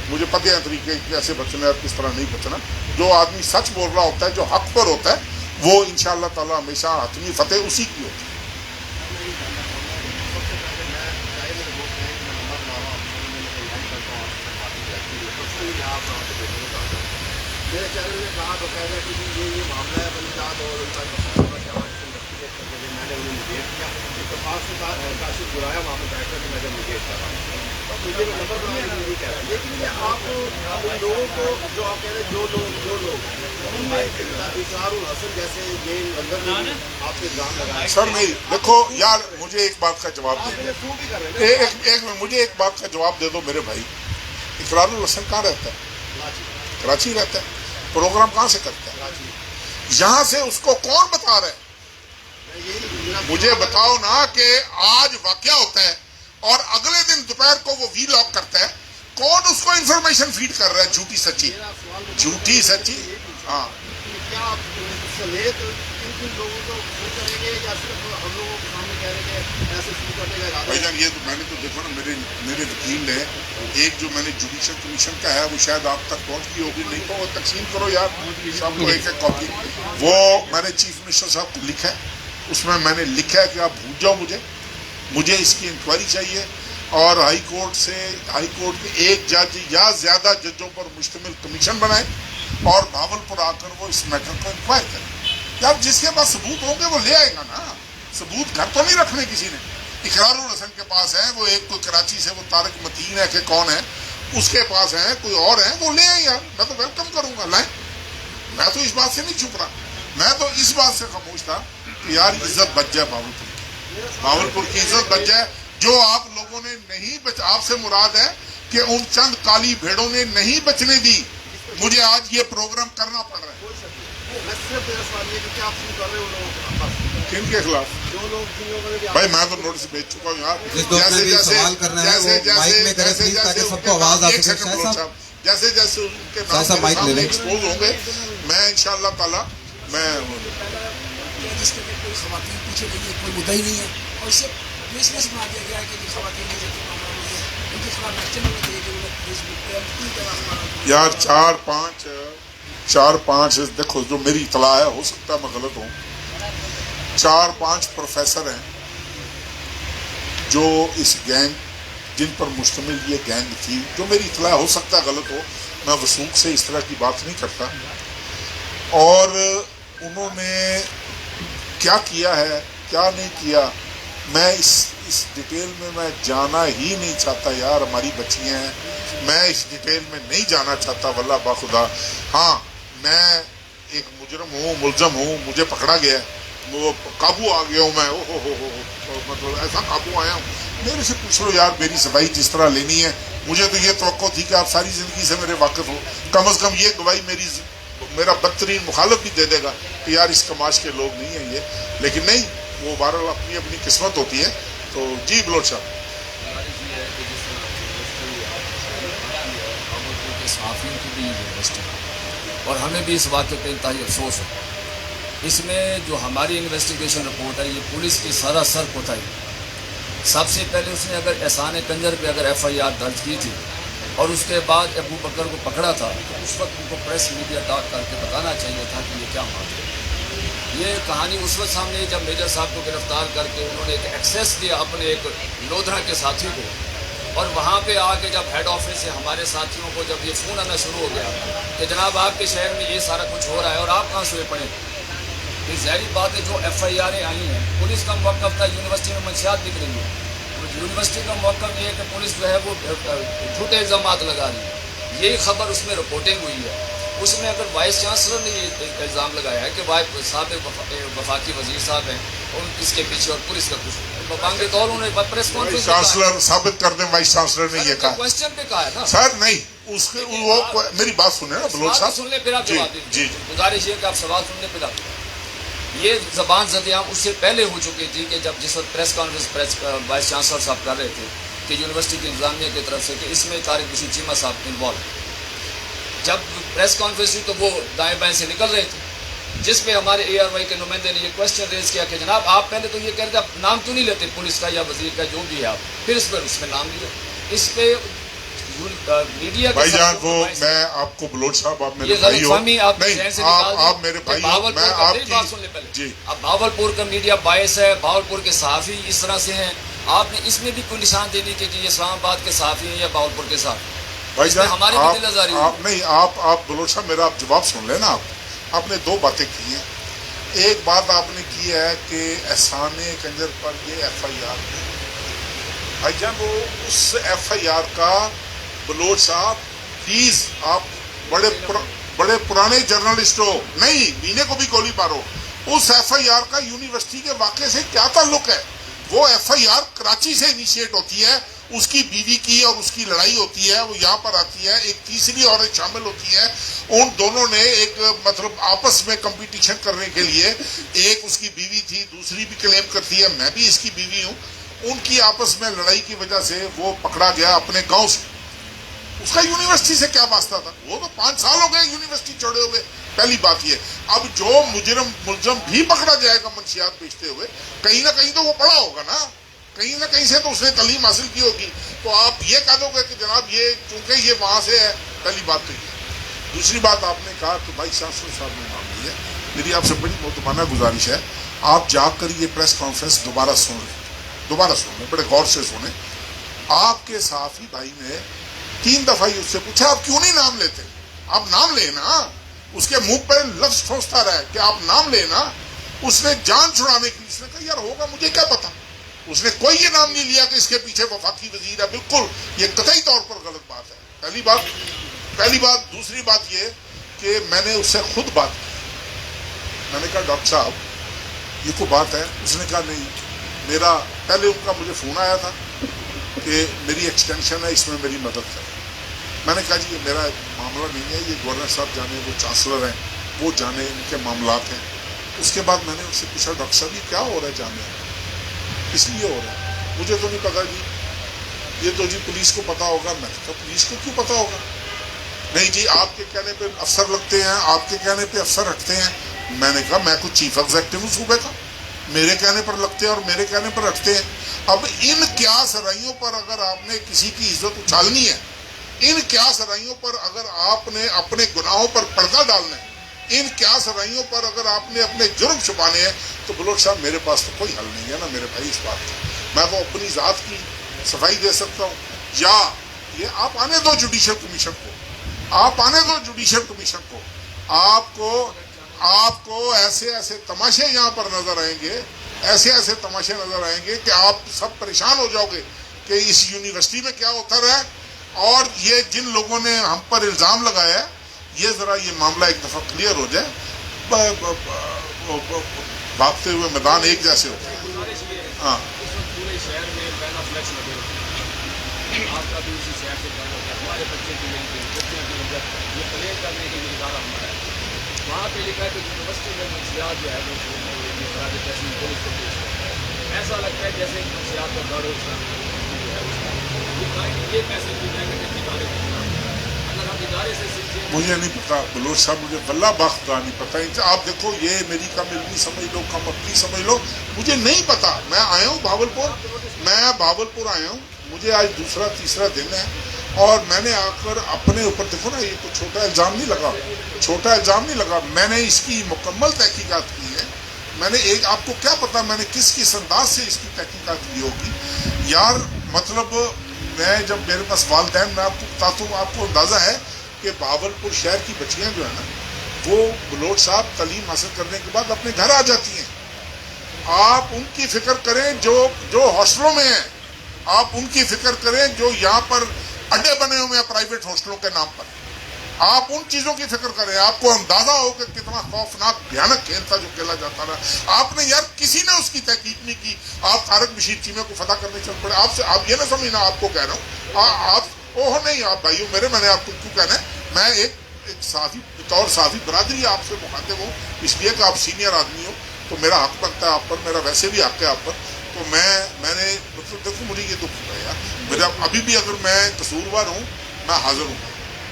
مجھے پتہ ہے طریقے کیسے بچنا ہے اور کس طرح نہیں بچنا۔ جو آدمی سچ بول رہا ہوتا ہے، جو حق پر ہوتا ہے، وہ انشاءاللہ تعالی ہمیشہ حتمی فتح اسی کی ہوتی ہے۔ میرے چینل نے کہا بقاعدہ کہ یہ معاملہ ہے بنیاد اور ان کا میں نے انہیں نگیٹ کیا، اتفاق سے کاشف بلایا وہاں پہ بیٹھ کر کہ میں جب نگیٹ کر رہا ہوں مجھے وہ نمبر بنایا نہیں کہہ رہا، لیکن یہ آپ ان لوگوں کو جو آپ کہہ رہے ہیں جو لوگ ان میں اقرار الحسن جیسے یہ اندر آپ کے گام لگائے۔ سر نہیں دیکھو یار، مجھے ایک بات کا جواب دے دو، مجھے ایک بات کا جواب دے دو میرے بھائی، اقرار الحسن کہاں رہتا ہے؟ کراچی رہتا ہے۔ پروگرام کہاں سے کرتا ہے؟ یہاں سے اس کو کون بتا رہا ہے؟ مجھے بتاؤ نا کہ آج واقعہ ہوتا ہے اور اگلے دن دوپہر کو وہ وی لاگ کرتا ہے، کون اس کو انفارمیشن فیڈ کر رہا ہے؟ جھوٹی سچی ہاں۔ کیا آپ سمیت ان لوگوں کو کریں گے یا صرف ہم لوگوں کے سامنے کہہ رہے ہیں ایسے شروع کرنے کا ارادہ؟ بھائی جان یہ تو میں نے تو دیکھو نا، میرے وکیل نے ایک جو میں نے جوڈیشل کمیشن کا ہے وہ شاید آپ تک پہنچ گئی ہوگی، نہیں تو وہ تقسیم کرو یار سب کو ایک کاپی، وہ میں نے چیف منسٹر صاحب کو لکھا ہے، اس میں نے لکھا ہے کہ آپ بھول جاؤ مجھے اس کی انکوائری چاہیے، اور ہائی کورٹ کے ایک جج یا زیادہ ججوں پر مشتمل کمیشن بنائے اور بھاولپور آ کر وہ اس میٹر کو انکوائر کرے۔ یار جس کے پاس ثبوت ہوں گے وہ لے آئے گا نا، ثبوت گھر تو نہیں رکھنے کسی نے۔ اقرار الحسن کے پاس ہے، وہ ایک کوئی کراچی سے وہ طارق متین ہے کہ کون ہے، اس کے پاس ہے، کوئی اور ہے، وہ لے آئے یار، میں تو ویلکم کروں گا، لائیں۔ میں تو اس بات سے نہیں چھپ رہا، میں تو اس بات سے خاموش تھا کہ یار عزت بچ جائے بھاولپور کی عزت بچ جائے، جو آپ لوگوں نے نہیں آپ سے مراد ہے کہ ان چند کالی بھیڑوں نے نہیں بچنے دی، مجھے آج یہ پروگرام کرنا پڑ رہا ہے۔ کن کے خلاف؟ بھائی میں تو نوٹس بھیج چکا ہوں یار، جیسے ان کے نام سامنے ایکسپوز ہوں گے، میں انشاءاللہ تعالی میں جس کے کوئی خواتین پوچھے گئی ہے، کوئی مدعی نہیں ہے، اور اسے بیچنے سے بنا دیا گیا ہے کہ خواتین نہیں جاتی ان کے خلاف ایکشن ہونا چاہیے کہ انہیں فیس بک پہ پوری طرح یار 4-5 دیکھو جو میری اطلاع ہے، ہو سکتا ہے میں غلط ہوں، 4-5 پروفیسر ہیں جو اس گینگ جن پر مشتمل یہ گینگ تھی، جو میری اطلاع ہو سکتا ہے غلط ہو، میں وثوق سے اس طرح کی بات نہیں کرتا، اور انہوں نے کیا کیا ہے کیا نہیں کیا میں اس ڈیٹیل میں جانا ہی نہیں چاہتا یار، ہماری بچیاں ہیں، میں اس ڈیٹیل میں نہیں جانا چاہتا واللہ باخدا۔ ہاں میں ایک مجرم ہوں، ملزم ہوں، مجھے پکڑا گیا ہے، وہ قابو آ گیا ہوں میں، مطلب ایسا قابو آیا ہوں، میرے سے پوچھ لو یار، میری صفائی جس طرح لینی ہے مجھے تو یہ توقع تھی کہ آپ ساری زندگی سے میرے واقف ہو، کم از کم یہ گواہی میرا بدترین مخالف بھی دے دے گا کہ یار اس کماش کے لوگ نہیں ہیں یہ، لیکن نہیں، وہ بہرحال اپنی اپنی قسمت ہوتی ہے. تو جی بلوچ صاحب. صحافیوں کی بھی یونیورسٹی اور ہمیں بھی اس واقعے پہ انتہائی افسوس ہے. اس میں جو ہماری انویسٹیگیشن رپورٹ ہے یہ پولیس کی سراسر کوتاہی. سب سے پہلے اس نے اگر احسان کنجر پہ اگر ایف آئی آر درج کی تھی اور اس کے بعد ابو بکر کو پکڑا تھا تو اس وقت ان کو پریس میڈیا ڈاک کر کے بتانا چاہیے تھا کہ یہ کیا معاملہ ہے. یہ کہانی اس وقت سامنے جب میجر صاحب کو گرفتار کر کے انہوں نے ایک ایکسیس دیا اپنے ایک لودھرا کے ساتھی کو، اور وہاں پہ آ کے جب ہیڈ آفس سے ہمارے ساتھیوں کو جب یہ فون آنا شروع ہو گیا کہ جناب آپ کے شہر میں یہ سارا کچھ ہو رہا ہے اور آپ کہاں سوئے پڑے. یہ ظاہری بات ہے جو ایف آئی آریں آئی ہیں، پولیس کا موقف تھا یونیورسٹی میں منشیات دکھ رہی ہے. یونیورسٹی کا موقف یہ ہے کہ پولیس جو ہے وہ جھوٹے الزامات لگا رہی ہے. یہی خبر اس میں رپورٹنگ ہوئی ہے. اس میں اگر وائس چانسلر نے یہ الزام لگایا ہے کہ سابق وفاقی وزیر صاحب ہیں اور اس کے پیچھے اور پولیس کا کچھ بانگے طور انہوں نے پریس کانفرنس چانسلر ثابت کر دیں، وائس چانسلر نے یہ کہا. کوشچن پہ کہا ہے نا سر نہیں، اس کے وہ میری بات سنیں نا بلوچ صاحب. سن لیں پھر آپ جواب دیں. جی گزارش یہ کہ آپ سوال سن لیں پھر آپ. یہ زبان زدیاں اس سے پہلے ہو چکی تھی کہ جب جس وقت پریس کانفرنس وائس چانسلر صاحب کر رہے تھے کہ یونیورسٹی کی انتظامیہ کی طرف سے کہ اس میں طارق بشیر چیمہ صاحب انوالو. جب پریس کانفرنس ہوئی تو وہ دائیں بائیں سے نکل رہے تھے، جس پہ ہمارے اے آر وائی کے نمائندے نے یہ کوشچن ریز کیا کہ جناب آپ پہلے تو یہ کہہ رہے تھے آپ نام کیوں نہیں لیتے پولیس کا یا وزیر کا جو بھی ہے آپ، پھر اس میں نام لیا. اس پہ میڈیا بھائی جان وہ میں آپ کو بلوچ صاحب آپ میرے بھائی ہو، نہیں آپ میرے بھائی ہو، میں آپ کی جی اب بھاولپور کا میڈیا باعث ہے، بھاولپور کے صحافی اس طرح سے ہیں، آپ نے اس میں بھی کوئی نشان دینی کہ یہ اسلام آباد کے صحافی ہیں یا بھاولپور کے صحافی. بھائی جان ہماری بھی دل آزاری آپ نہیں آپ بلوچ صاحب میرا آپ جواب سن لینا. آپ نے دو باتیں کی ہیں. ایک بات آپ نے کی ہے کہ احسان کنجر پر یہ ایف آئی آر بھائی جان وہ اس ایف آئی آر کا بلوچ صاحب پلیز آپ بڑے پرانے جرنلسٹ ہو، نہیں مینے کو بھی گولی مارو، اس ایف آئی آر کا یونیورسٹی کے واقعے سے کیا تعلق ہے؟ وہ ایف آئی آر کراچی سے انیشیٹ ہوتی ہے، اس کی بیوی کی اور اس کی لڑائی ہوتی ہے، وہ یہاں پر آتی ہے، ایک تیسری عورت شامل ہوتی ہے. ان دونوں نے ایک مطلب آپس میں کمپٹیشن کرنے کے لیے، ایک اس کی بیوی تھی، دوسری بھی کلیم کرتی ہے میں بھی اس کی بیوی ہوں، ان کی آپس میں لڑائی کی وجہ سے وہ پکڑا گیا اپنے گاؤں سے. اس کا یونیورسٹی سے کیا واسطہ تھا؟ وہ تو 5 سال ہو گئے یونیورسٹی چھوڑے ہوئے. پہلی بات یہ. اب جو ملزم بھی پکڑا جائے گا منشیات بیچتے ہوئے، کہیں نہ کہیں تو وہ پڑھا ہوگا نا، کہیں نہ کہیں سے تو اس نے تعلیم حاصل کی ہوگی. تو آپ یہ کہہ دو گے کہ جناب یہ چونکہ یہ وہاں سے ہے. پہلی بات تو یہ. دوسری بات آپ نے کہا کہ بھائی چانسلر صاحب نے نام لیا. میری آپ سے بڑی محترمانہ گزارش ہے، آپ جا کر یہ پریس کانفرنس دوبارہ سن لیں، بڑے غور سے سنیں. آپ کے صحافی بھائی نے 3 دفعہ اس سے پوچھا آپ کیوں نہیں نام لیتے؟ آپ نام لیں نا. اس کے منہ پہ لفظ ٹھونستا رہا کہ آپ نام لیں نا. اس نے جان چھڑانے کی اس نے کہا یار ہوگا مجھے کیا پتا. اس نے کوئی یہ نام نہیں لیا کہ اس کے پیچھے وفاقی وزیر ہے. بالکل یہ قطعی طور پر غلط بات ہے. پہلی بات. دوسری بات یہ کہ میں نے اس سے خود بات کی. میں نے کہا ڈاکٹر صاحب یہ کوئی بات ہے؟ اس نے کہا نہیں. میرا پہلے ان کا مجھے فون آیا تھا کہ میری ایکسٹینشن ہے، اس میں میری مدد کریں. میں نے کہا جی یہ میرا معاملہ نہیں ہے، یہ گورنر صاحب جانے، وہ چانسلر ہیں، وہ جانے، ان کے معاملات ہیں. اس کے بعد میں نے ان سے پوچھا ڈاکٹر صاحب یہ کیا ہو رہا ہے جامعہ میں؟ اس لیے ہو رہا ہے. مجھے تو نہیں پتا جی، یہ تو جی پولیس کو پتا ہوگا. میں نے کہا پولیس کو کیوں پتا ہوگا؟ نہیں جی آپ کے کہنے پہ افسر لگتے ہیں، آپ کے کہنے پہ افسر ہٹتے ہیں. میں نے کہا میں کچھ چیف ایگزیکٹو ہوں صوبے کا، میرے کہنے پر لگتے ہیں اور میرے کہنے پر ہٹتے ہیں. اب ان قیاس رائیوں پر اگر آپ نے کسی کی عزت اچھالنی ہے، ان قیاس رائیوں پر اگر آپ نے اپنے گناہوں پر پردہ ڈالنا ہے، ان قیاس رائیوں پر اگر آپ نے اپنے جرم چھپانے ہیں، تو بلوچ صاحب میرے پاس تو کوئی حل نہیں ہے نا میرے بھائی اس بات کا. میں تو اپنی ذات کی صفائی دے سکتا ہوں. یا یہ آپ آنے دو جوڈیشل کمیشن کو، آپ کو ایسے تماشے یہاں پر نظر آئیں گے، ایسے تماشے نظر آئیں گے کہ آپ سب پریشان ہو جاؤ گے کہ اس یونیورسٹی میں کیا ہوتا رہا ہے. اور یہ جن لوگوں نے ہم پر الزام لگایا ہے، یہ ذرا یہ معاملہ ایک دفعہ کلیئر ہو جائے. بھاگتے ہوئے میدان ایک جیسے ہوتے ہیں. ہاں آپ کا بھی اسی شہر سے تعلق ہے, ہمارے بچے کی یہیں پہ بچوں کی وجہ یہ کلیئر کرنے کے لیے ادارہ ہمارا ہے. وہاں پہ لکھا ہے کہ یونیورسٹی میں منشیات جو ہے وہ خراج تحسین پولیس کو پیش کرتا ہے. ایسا لگتا ہے جیسے منشیات کا دار یہ میسج بھی نیگیٹو ادارے کے خلاف ہے. اگر ہم ادارے سے سیکھیں. مجھے نہیں پتا بلوچ صاحب, مجھے واللہ باخدا نہیں پتا. آپ دیکھو یہ میری کم علمی سمجھ لو, کم اپنی سمجھ لو, مجھے نہیں پتا. میں آیا ہوں بھاولپور آیا ہوں, مجھے آج دوسرا تیسرا دن ہے, اور میں نے آ کر اپنے اوپر دیکھو نا, یہ کوئی چھوٹا الزام نہیں لگا, میں نے اس کی مکمل تحقیقات کی ہے. میں نے ایک, آپ کو کیا پتا میں نے کس انداز سے اس کی تحقیقات کی ہوگی یار. مطلب میں جب میرے پاس والدین, میں آپ کو بتاتا ہوں, آپ کو اندازہ ہے کہ بہاولپور شہر کی بچیاں جو ہیں نا, وہ بلوچ صاحب تعلیم حاصل کرنے کے بعد اپنے گھر آ جاتی ہیں. آپ ان کی فکر کریں جو ہاسٹلوں میں ہیں, آپ ان کی فکر کریں جو یہاں پر اڈے بنے ہوئے ہیں پرائیویٹ ہاسٹلوں کے نام پر. آپ ان چیزوں کی فکر کریں. آپ کو اندازہ ہو کہ کتنا خوفناک بھیانک کھیل تھا جو کھیلا جاتا رہا. آپ نے یار کسی نے اس کی تحقیق نہیں کی. آپ طارق بشیر چیمے کو فتح کرنے چل پڑے. آپ یہ نہ سمجھنا, آپ کو کہہ رہا ہوں, آپ نہیں, آپ بھائیوں میرے, میں نے آپ کو کیوں کہنا ہے, میں ایک صحافی بطور صحافی برادری آپ سے مخاطب ہوں, اس لیے کہ آپ سینئر آدمی ہو تو میرا حق بنتا ہے آپ پر, میرا ویسے بھی حق ہے آپ پر. تو میں نے مطلب دیکھو, مجھے یہ دکھ ہے یار, میرا ابھی بھی اگر میں قصوروار ہوں, میں حاضر ہوں.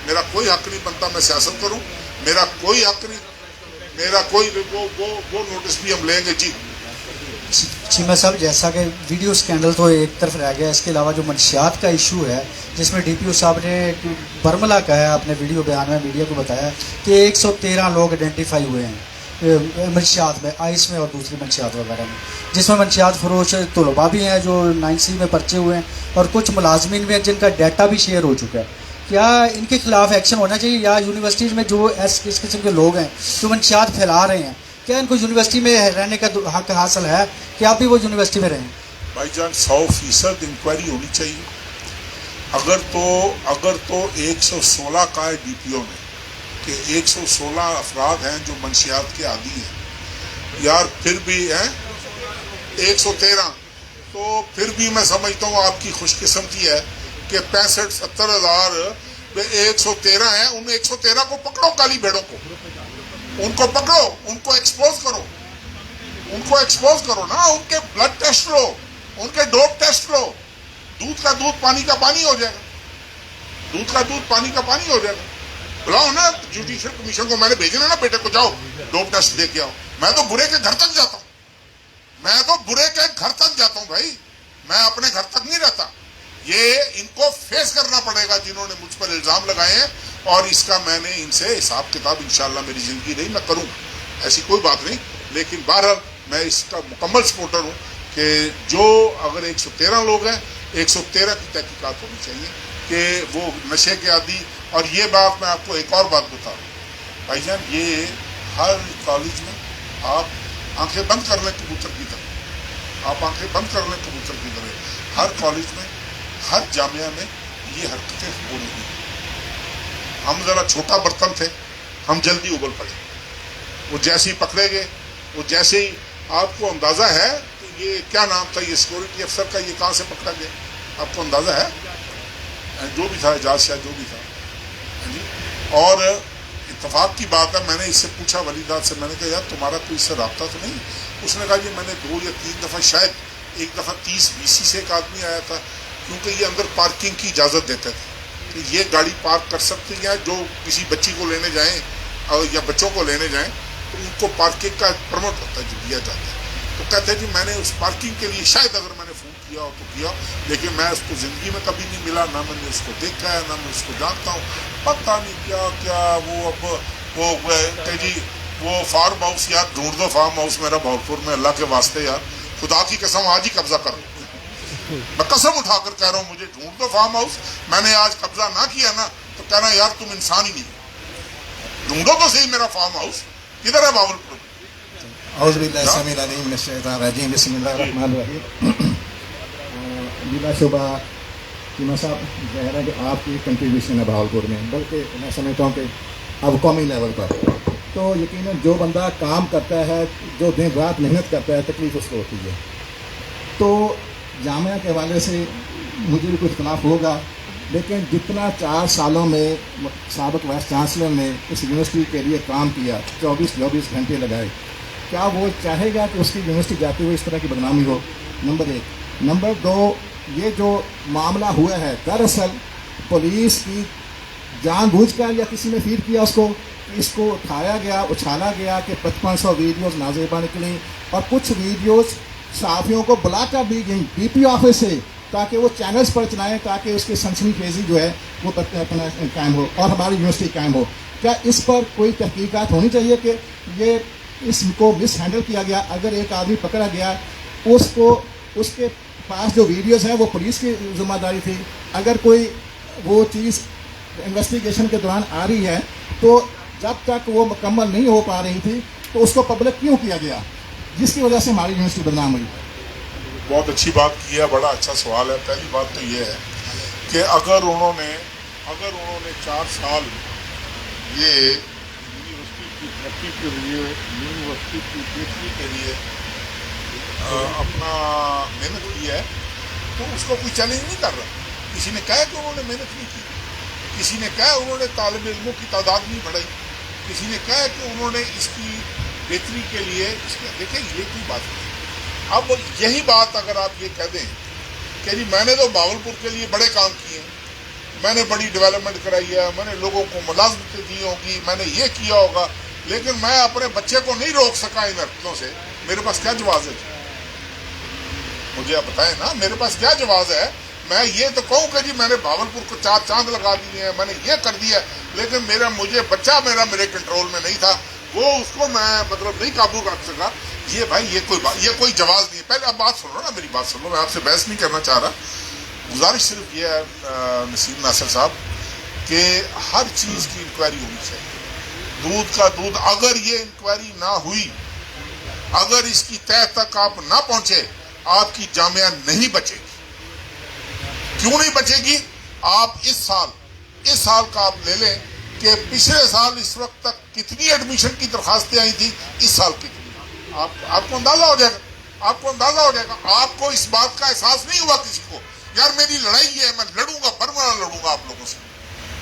میرا کوئی حق نہیں بنتا میں سیاست کروں, میرا کوئی حق نہیں, میرا کوئی وہ نوٹس بھی ہم لیں گے. جی چیمہ صاحب, جیسا کہ ویڈیو اسکینڈل تو ایک طرف رہ گیا, اس کے علاوہ جو منشیات کا ایشو ہے, جس میں ڈی پی او صاحب نے برملا کہا ہے اپنے ویڈیو بیان میں, میڈیا کو بتایا کہ 113 لوگ آئیڈینٹیفائی ہوئے ہیں منشیات میں, آئس میں اور دوسری منشیات وغیرہ میں, جس میں منشیات فروش طلباء بھی ہیں جو 9C میں پرچے ہوئے ہیں, اور کچھ ملازمین بھی ہیں جن کا ڈیٹا بھی شیئر ہو چکا ہے. کیا ان کے خلاف ایکشن ہونا چاہیے, یا یونیورسٹیز میں جو اس قسم کے لوگ ہیں جو منشیات پھیلا رہے ہیں, کیا ان کو یونیورسٹی میں رہنے کا حق حاصل ہے کہ آپ بھی وہ یونیورسٹی میں رہیں؟ بھائی جان 100% انکوائری ہونی چاہیے. اگر تو 116 کا ہے ڈی پی او نے کہ 116 افراد ہیں جو منشیات کے عادی ہیں یار, پھر بھی ہیں 113, تو پھر بھی میں سمجھتا ہوں آپ کی خوش قسمتی ہے کہ 65-70 ہزار 113 ہیں. ان 113 کو پکڑو, کالی بھیڑوں کو, ان کو پکڑو, ان کو ایکسپوز کرو نا, ان کے بلڈ ٹیسٹ لو, ان کے ڈوپ ٹیسٹ لو. دودھ کا دودھ پانی کا پانی ہو جائے گا. بلاؤ نا جوڈیشل کمیشن کو, میں نے بھیجنا نا بیٹے کو, جاؤ ڈوپ ٹیسٹ دے کے آؤ. میں تو برے کے گھر تک جاتا ہوں, بھائی میں اپنے گھر تک نہیں رہتا. یہ ان کو فیس کرنا پڑے گا جنہوں نے مجھ پر الزام لگائے ہیں, اور اس کا میں نے ان سے حساب کتاب انشاءاللہ میری زندگی رہی میں کروں, ایسی کوئی بات نہیں. لیکن بہرحال میں اس کا مکمل سپورٹر ہوں کہ جو اگر 113 لوگ ہیں, 113 کی تحقیقات ہونی چاہیے کہ وہ نشے کے عادی. اور یہ بات میں آپ کو ایک اور بات بتا رہا ہوں بھائی جان, یہ ہر کالج میں آپ آنکھیں بند کر لیں کبوتر کی طرح, ہر کالج میں, ہر جامعہ میں یہ حرکتیں ہو رہی ہیں. ہم ذرا چھوٹا برتن تھے, ہم جلدی ابل پڑے. وہ جیسے ہی پکڑے گئے, وہ جیسے ہی, آپ کو اندازہ ہے کہ یہ کیا نام تھا یہ سیکورٹی افسر کا, یہ کہاں سے پکڑا گیا, آپ کو اندازہ ہے؟ جو بھی تھا, اعجاز شاہ جو بھی تھا. اور اتفاق کی بات ہے, میں نے اس سے پوچھا ولیدات سے, میں نے کہا یار تمہارا کوئی اس سے رابطہ تو نہیں؟ اس نے کہا جی میں نے 2 یا 3 دفعہ, شاید ایک دفعہ 30 BC سے ایک آدمی آیا تھا, کیونکہ یہ اندر پارکنگ کی اجازت دیتے تھے کہ یہ گاڑی پارک کر سکتی ہیں, جو کسی بچی کو لینے جائیں یا بچوں کو لینے جائیں تو ان کو پارکنگ کا پرمٹ ہوتا ہے جو دیا جاتا ہے. تو کہتے ہیں جی میں نے اس پارکنگ کے لیے شاید اگر میں نے فون کیا ہو تو کیا, لیکن میں اس کو زندگی میں کبھی نہیں ملا, نہ میں نے اس کو دیکھا ہے, نہ میں اس کو جانتا ہوں. پتہ نہیں کیا وہ اب وہ جی وہ فارم ہاؤس یار ڈھونڈ دو, فارم ہاؤس میرا بھاولپور میں, اللہ کے واسطے یار, خدا کی قسم آج ہی قبضہ کرو, میں قسم اٹھا کر کہہ رہا ہوں, مجھے ڈھونڈ دو فارم ہاؤس. میں نے آج قبضہ نہ کیا نا تو کہنا یار تم انسان ہی نہیں, ڈھونڈو تو صحیح میرا فارم ہاؤس کدھر ہے بھاولپور. اعوذ باللہ السمیع العلیم من الشیطان الرجیم, بسم اللہ الرحمن الرحیم. بلا شبہ چیمہ صاحب ظاہر ہے کہ آپ کی کنٹریبیوشن ہے بہاولپور میں, بلکہ میں سمجھتا ہوں کہ اب قومی لیول پر تو یقیناً جو بندہ کام کرتا ہے, جو دن رات محنت کرتا ہے, تکلیف اس کو ہوتی ہے. تو جامعہ کے حوالے سے मुझे भी कुछ इख्तलाफ होगा, लेकिन जितना 4 सालों में साबिक वाइस चांसलर ने इस यूनिवर्सिटी के लिए काम किया, 24 घंटे लगाए, क्या वो चाहेगा कि उसकी यूनिवर्सिटी जाते हुए इस तरह की बदनामी हो? नंबर 1। नंबर 2, ये जो मामला हुआ है, दरअसल पुलिस की जानबूझकर या किसी ने फीड किया उसको, इसको उठाया गया, उछाला गया कि 5500 वीडियोस नाज़ेबा निकली और कुछ वीडियोस सहाफ़ियों को बुलाकर दी गई DP ऑफिस से, ताकि वो चैनल्स पर चलाएं, ताकि उसकी सनसनीखेज़ी जो है वो अपना कायम हो और हमारी यूनिवर्सिटी कायम हो। क्या इस पर कोई तहकीकात होनी चाहिए कि ये इसको मिस हैंडल किया गया? अगर एक आदमी पकड़ा गया, उसको उसके पास जो वीडियोस हैं वो पुलिस की जिम्मेदारी थी। अगर कोई वो चीज़ इन्वेस्टिगेशन के दौरान आ रही है तो जब तक वो मुकम्मल नहीं हो पा रही थी तो उसको पब्लिक क्यों किया गया, जिसकी वजह से हमारी यूनिवर्सिटी बदनाम हुई? बहुत अच्छी बात की है, बड़ा अच्छा सवाल है। पहली बात तो ये है कि अगर उन्होंने 4 साल ये यूनिवर्सिटी की तरक्की के लिए, यूनिवर्सिटी की बेहतरी के लिए अपना मेहनत की है तो उसको कोई चैलेंज नहीं कर रहा। किसी ने कहा कि उन्होंने मेहनत नहीं की, किसी ने कहा उन्होंने तालिब इल्मों की तादाद नहीं बढ़ाई, किसी ने कहा कि उन्होंने इसकी बेहतरी के लिए देखिए ये कोई बात नहीं। अब यही बात अगर आप ये कह दें कि जी मैंने तो बावलपुर के लिए बड़े काम किए, मैंने बड़ी डेवलपमेंट कराई है, मैंने लोगों को मुलाजमतें दी होगी, मैंने ये किया होगा, लेकिन मैं अपने बच्चे को नहीं रोक सका इन हरकतों से, मेरे पास क्या जवाब है? मुझे आप बताएं ना, मेरे पास क्या जवाब है? मैं ये तो कहूँ कि जी मैंने भावलपुर को 4 चांद लगा दिए हैं, मैंने ये कर दिया, लेकिन मुझे बच्चा मेरे कंट्रोल में नहीं था, वो उसको मैं मतलब नहीं काबू रख सका। ये भाई ये कोई जवाब नहीं है। पहले आप बात सुनो ना, मेरी बात सुनो, मैं आपसे बहस नहीं करना चाह रहा। गुजारिश सिर्फ ये है नसीम नासिर साहब कि हर चीज़ की इंक्वायरी होनी चाहिए। दूध का दूध, अगर ये इंक्वायरी ना हुई, अगर इसकी तह तक आप ना पहुंचे, आपकी जामिया नहीं बचेगी। क्यों नहीं बचेगी? आप इस साल का आप ले लें कि पिछले साल इस वक्त तक कितनी एडमिशन की दरखास्तें आई थी, इस साल कितनी, आपको अंदाजा हो जाएगा। आपको इस बात का एहसास नहीं हुआ किसी को, यार मेरी लड़ाई है, मैं लड़ूंगा, बरमरा लड़ूंगा आप लोगों से।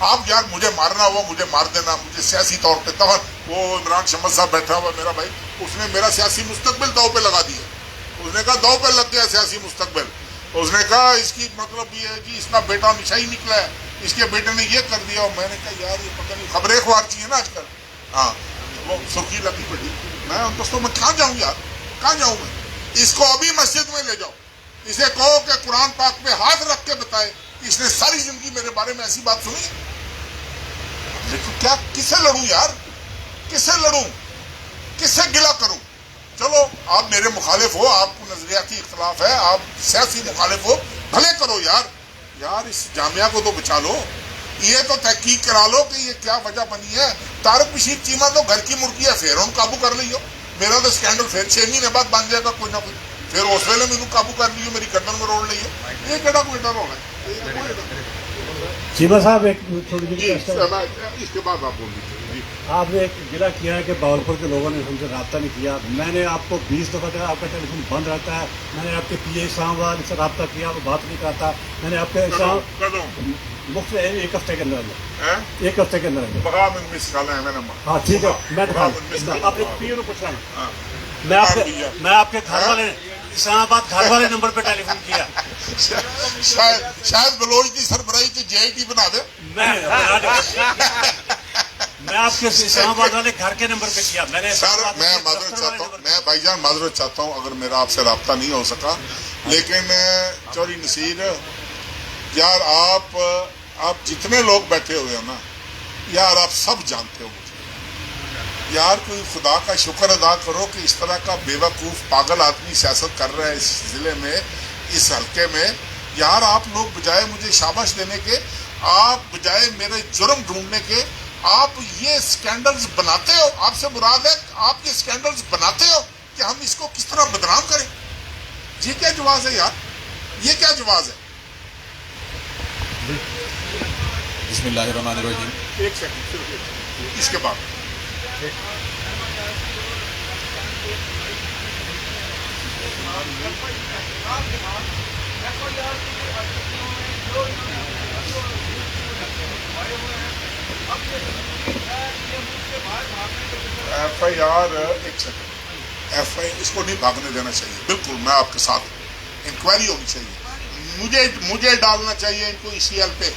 आप यार मुझे मारना हुआ मुझे मार देना, मुझे सियासी तौर पे तब वो इमरान शमस साहब बैठा हुआ मेरा भाई, उसने मेरा सियासी मुस्तकबिल दाव पे लगा दिया। उसने कहा दाव पे लग गया सियासी मुस्तकबिल। उसने कहा इसकी मतलब ये है कि इसका बेटा निशाई निकला है, इसके बेटे ने ये कर दिया। और मैंने कहा यार ये पता नहीं, खबरें अखबार चाहिए ना आजकल। हाँ, वो सुर्खी लगी पड़ी। मैं दोस्तों मैं कहाँ जाऊँ यार, कहाँ जाऊँ मैं? इसको अभी मस्जिद में ले जाओ, इसे कहो कि कुरान पाक पे हाथ रख के बताए इसने सारी जिंदगी मेरे बारे में ऐसी बात सुनी। देखो क्या, किससे लड़ूं यार, किससे लड़ूं, किससे गिला करूं? चलो आप मेरे मुखालिफ हो, आपको नजरियाती इख्तलाफ है, आप सियासी मुखालिफ हो, भले करो यार इस जामिया को तो बचा लो। ये तो तहकीक करा लो कि ये क्या वजह बनी है। तारक बशीर चीमा तो घर की मुर्गी है, फिर उन काबू कर लियो। मेरा तो स्कैंडल फिर 6 महीने बाद बन जाएगा कोई ना कोई, फिर उस वेले मैनू काबू कर लियो, मेरी गर्दन में रोड़ लियो। ये केड़ा कोई डर होना है? चीमा साहब एक थोड़ी इसके बाद आप बोल दीजिए। आपने एक गिला किया है कि बावलपुर के लोगों ने हमसे रब्ता नहीं किया। मैंने आपको 20 दफ़ा कहा आपका टेलीफोन बंद रहता है। मैंने आपके PA इस्लामाबाद से रब्ता किया, वो बात नहीं करता। मैंने आपके मुफ्त एक हफ्ते के अंदर हाँ ठीक है, मैं अपने PA को पूछ रहा हूँ। मैं आपके घर वाले इस्लामाबाद घर वाले नंबर पे टेलीफोन किया। शायद बलोच की सरबराही की JIT बना दे। मैं आपके इस्लामाबाद वाले घर के नंबर पे किया। मैंने सर मैं माजरत चाहता हूँ, मैं भाईजान माजरत चाहता हूँ अगर मेरा आपसे रब्ता नहीं हो सका, लेकिन चौधरी नसीर यार आप जितने लोग बैठे हुए हो ना यार, आप सब जानते हो मुझे यार। कोई खुदा का शुक्र अदा करो कि इस तरह का बेवकूफ़ पागल आदमी सियासत कर रहा है इस ज़िले में, इस हल्के में। यार आप लोग बजाय मुझे शाबाश देने के, आप बजाय मेरे जुर्म ढूंढने के, आप ये स्कैंडल्स बनाते हो। आपसे मुराद है आप ये स्कैंडल्स बनाते हो कि हम इसको किस तरह बदनाम करें। ये क्या जवाब है यार, ये क्या जवाब है? बिस्मिल्लाहिर्रहमानिर्रहीम। एक सेकंड, इसके बाद FIR एक सेकंड, FIR इसको नहीं भागने देना चाहिए, बिल्कुल मैं आपके साथ हूं। इंक्वायरी होनी चाहिए, मुझे डालना चाहिए इनको ECL पे,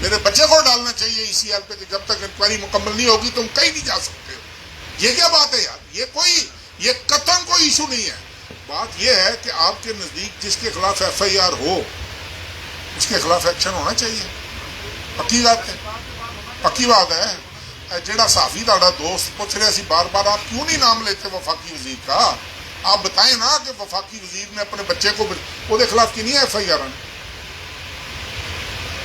मेरे बच्चे को डालना चाहिए ECL पे, कि जब तक इंक्वायरी मुकम्मल नहीं होगी तुम कहीं नहीं जा सकते हो। ये क्या बात है यार, ये कतन कोई इशू नहीं है। बात ये है कि आपके नजदीक जिसके खिलाफ FIR हो उसके खिलाफ एक्शन होना चाहिए, पक्की बात है, पक्की बात है। जेड़ा साफी ताड़ा दोस्त पूछ रहे सी बार बार, आप क्यों नहीं नाम लेते वफाकी वजीर का? आप बताएं ना कि वफाकी वजीर ने अपने बच्चे को ਉਹਦੇ खिलाफ कितनी FIR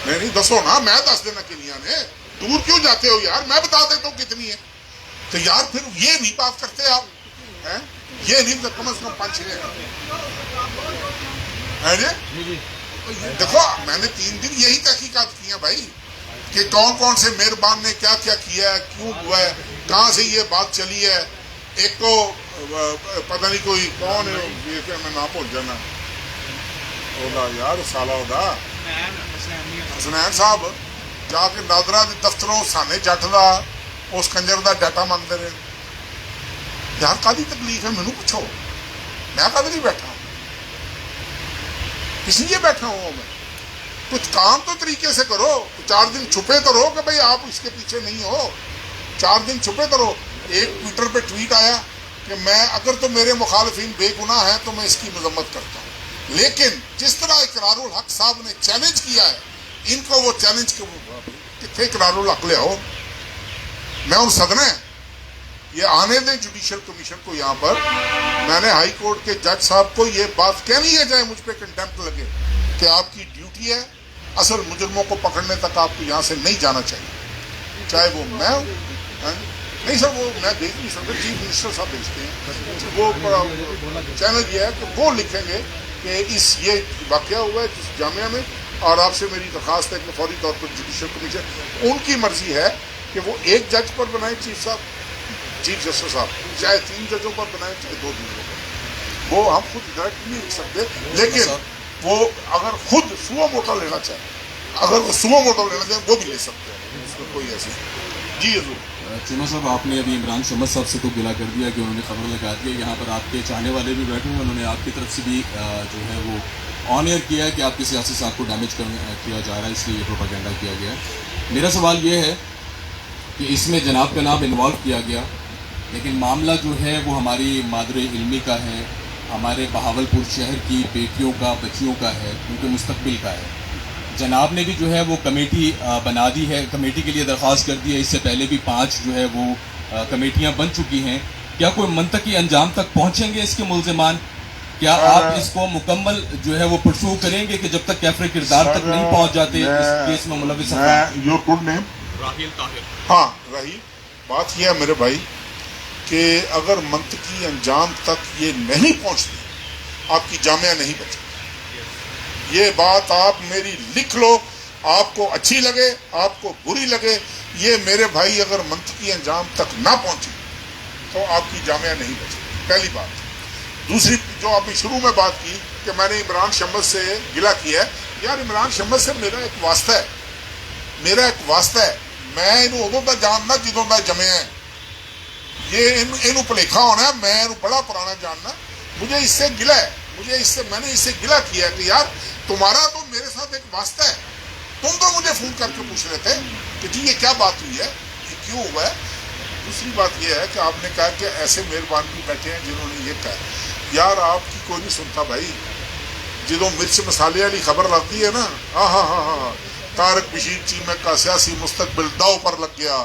नहीं दसो ना, मैं दस देना किनिया ने, दूर क्यों जाते हो यार, मैं बता देता हूँ कितनी है। तो यार फिर ये नहीं बात करते आप हैं, ये नहीं, कम से कम 5-6 है जी। देखो मैंने 3 दिन यही तहकीकात की है भाई, कि कौन कौन से मेहरबान ने क्या क्या किया है, क्यों हुआ है, कहाँ से ये बात चली है। एक तो पता नहीं कोई कौन है, ये मैं ना भूल जाना ओदा यार, साला ओदा हसनैन साहब जाके नादरा के दफ्तरों साने जट का उस कंजर का डाटा मांगते रहे। यार कादी तकलीफ है, मैनू पूछो, मैं कद नहीं बैठा, किस लिए बैठा हूँ मैं? कुछ काम तो तरीके से करो, 4 दिन छुपे तो रहो कि भाई आप इसके पीछे नहीं हो, 4 दिन छुपे तो रहो। एक ट्विटर पे ट्वीट आया कि मैं अगर तो मेरे मुखालिफिन बेगुनाह हैं तो मैं इसकी मजम्मत करता हूँ, लेकिन जिस तरह इकरारुल हक साहब ने चैलेंज किया है, इनको वो चैलेंज कितने इकरारुल हक ले आओ, मैं उन सदना है ये आने दें जुडिशल कमीशन को यहाँ पर। मैंने हाई कोर्ट के जज साहब को ये बात कहनी है, चाहे मुझ पर कंटेम्प्ट लगे, कि आपकी ड्यूटी है, असल मुजरमों को पकड़ने तक आपको यहाँ से नहीं जाना चाहिए, चाहे वो मैं हूँ। नहीं सर, वो मैं भेज नहीं सकता, चीफ मिनिस्टर साहब भेजते हैं। वो चैनल ये है कि वो लिखेंगे कि ये वाकया हुआ है जिस जामिया में, और आपसे मेरी दरख्वास्त है कि फौरी तौर पर जुडिशल कमीशन, उनकी मर्जी है कि वो एक जज पर बनाए चीफ जस्टिस साहब, चाहे 3 जजों पर बनाए, चाहे 2 जजों पर, वो हम खुद डायरेक्ट नहीं लिख सकते। लेकिन वो अगर खुद सुओ मोटो लेना चाहे, अगर वो सुओ मोटो लेना चाहे वो भी ले सकते हैं, उसमें कोई ऐसी जी हजूर। चीमा साहब, आपने अभी इमरान शम्स साहब से तो गिला कर दिया कि उन्होंने खबर लगा दी है, यहाँ पर आपके चाहने वाले भी बैठे हैं, उन्होंने आपकी तरफ से भी जो है वो ऑन एयर किया है कि आपके सियासी साथ को डैमेज किया जा रहा है, इसलिए ये प्रोपेगेंडा किया गया है। मेरा सवाल ये है कि इसमें जनाब का नाम इन्वॉल्व किया गया, लेकिन मामला जो है वो हमारी मादर इल्मी का है, हमारे बहावलपुर शहर की बेटियों का, बच्चियों का है, उनके मुस्तकबिल का है। जनाब ने भी जो है वो कमेटी बना दी है, कमेटी के लिए दरख्वास्त कर दी है, इससे पहले भी 5 जो है वो कमेटियां बन चुकी हैं। क्या कोई मंतकी अंजाम तक पहुंचेंगे इसके मुल्ज़िमान? क्या आप इसको मुकम्मल जो है वो परसू करेंगे कि जब तक कैफरे किरदार तक नहीं पहुंच जाते इस केस में मुलविस? Your good name? Raheel Tahir. हाँ राहील, बात यह है मेरे भाई कि अगर मंतकी अंजाम तक ये नहीं पहुंचती, आपकी जामिया नहीं बचेगी। ये बात आप मेरी लिख लो, आपको अच्छी लगे, आपको बुरी लगे, ये मेरे भाई अगर मंतकी अंजाम तक ना पहुंची तो आपकी जामिया नहीं बचेगी, पहली बात। दूसरी, जो आपने शुरू में बात की कि मैंने इमरान शम्स से गिला किया है, यार इमरान शम्स से मेरा एक वास्ता है, मेरा एक वास्ता है। मैं इन्हू उदों का जानना जिदों का जमया है, ये इनू भुलेखा होना है, मैं इनू बड़ा पुराना जानना, मुझे इससे गिला है, मैंने इससे गिला किया है कि यार तुम्हारा तो मेरे साथ एक वास्ता है, तुम तो मुझे फोन करके पूछ रहे थे कि जी ये क्या बात हुई है, ये क्यों हुआ है। दूसरी बात ये है कि आपने कहा कि ऐसे मेहरबान भी बैठे हैं जिन्होंने ये कहा, यार आपकी कोई नहीं सुनता भाई। जो मिर्च मसाले वाली खबर लगती है ना, हाँ, तारक बशीर चीमक का सियासी मुस्तकबिल दाव पर लग गया,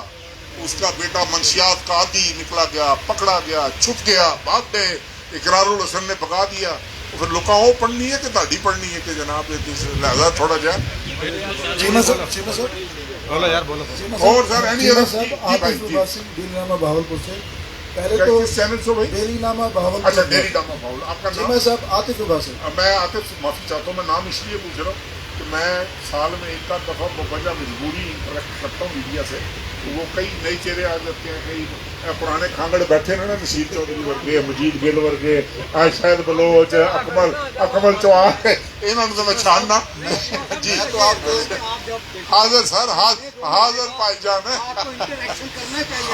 उसका बेटा मंशियात का आदी निकला गया, पकड़ा गया, छुप गया, भाग गए, इकरारुल हसन ने भगा दिया, तो फिर लोग वो पढ़नी है कि दाढ़ी पढ़नी है कि जनाब लिहाजा थोड़ा जाए। बोलो यार, बोलो। और सर बहावलपुर से पहले तो चैनल से भाई डेली नामा बहावल। अच्छा, डेली नामा बहावल, आपका नाम? साहब आतिफ से। मैं आतिफ, माफी चाहता हूँ, मैं नाम इसलिए पूछ रहा हूँ कि मैं साल में एक आध दफ़ा बवजह मजबूरी इंटरेक्ट करता हूँ मीडिया से, वो कई नए चेहरे आ जाते हैं, कई पुराने खांगड़ बैठे ना नसीर चौधरी वर्गे, मजीद गिल वर्गे, शायद बलोच, अकमल चौहान, इन्होंने तो मैं छानना जी। तो आपको हाजिर सर, हाजिर भाईजान है,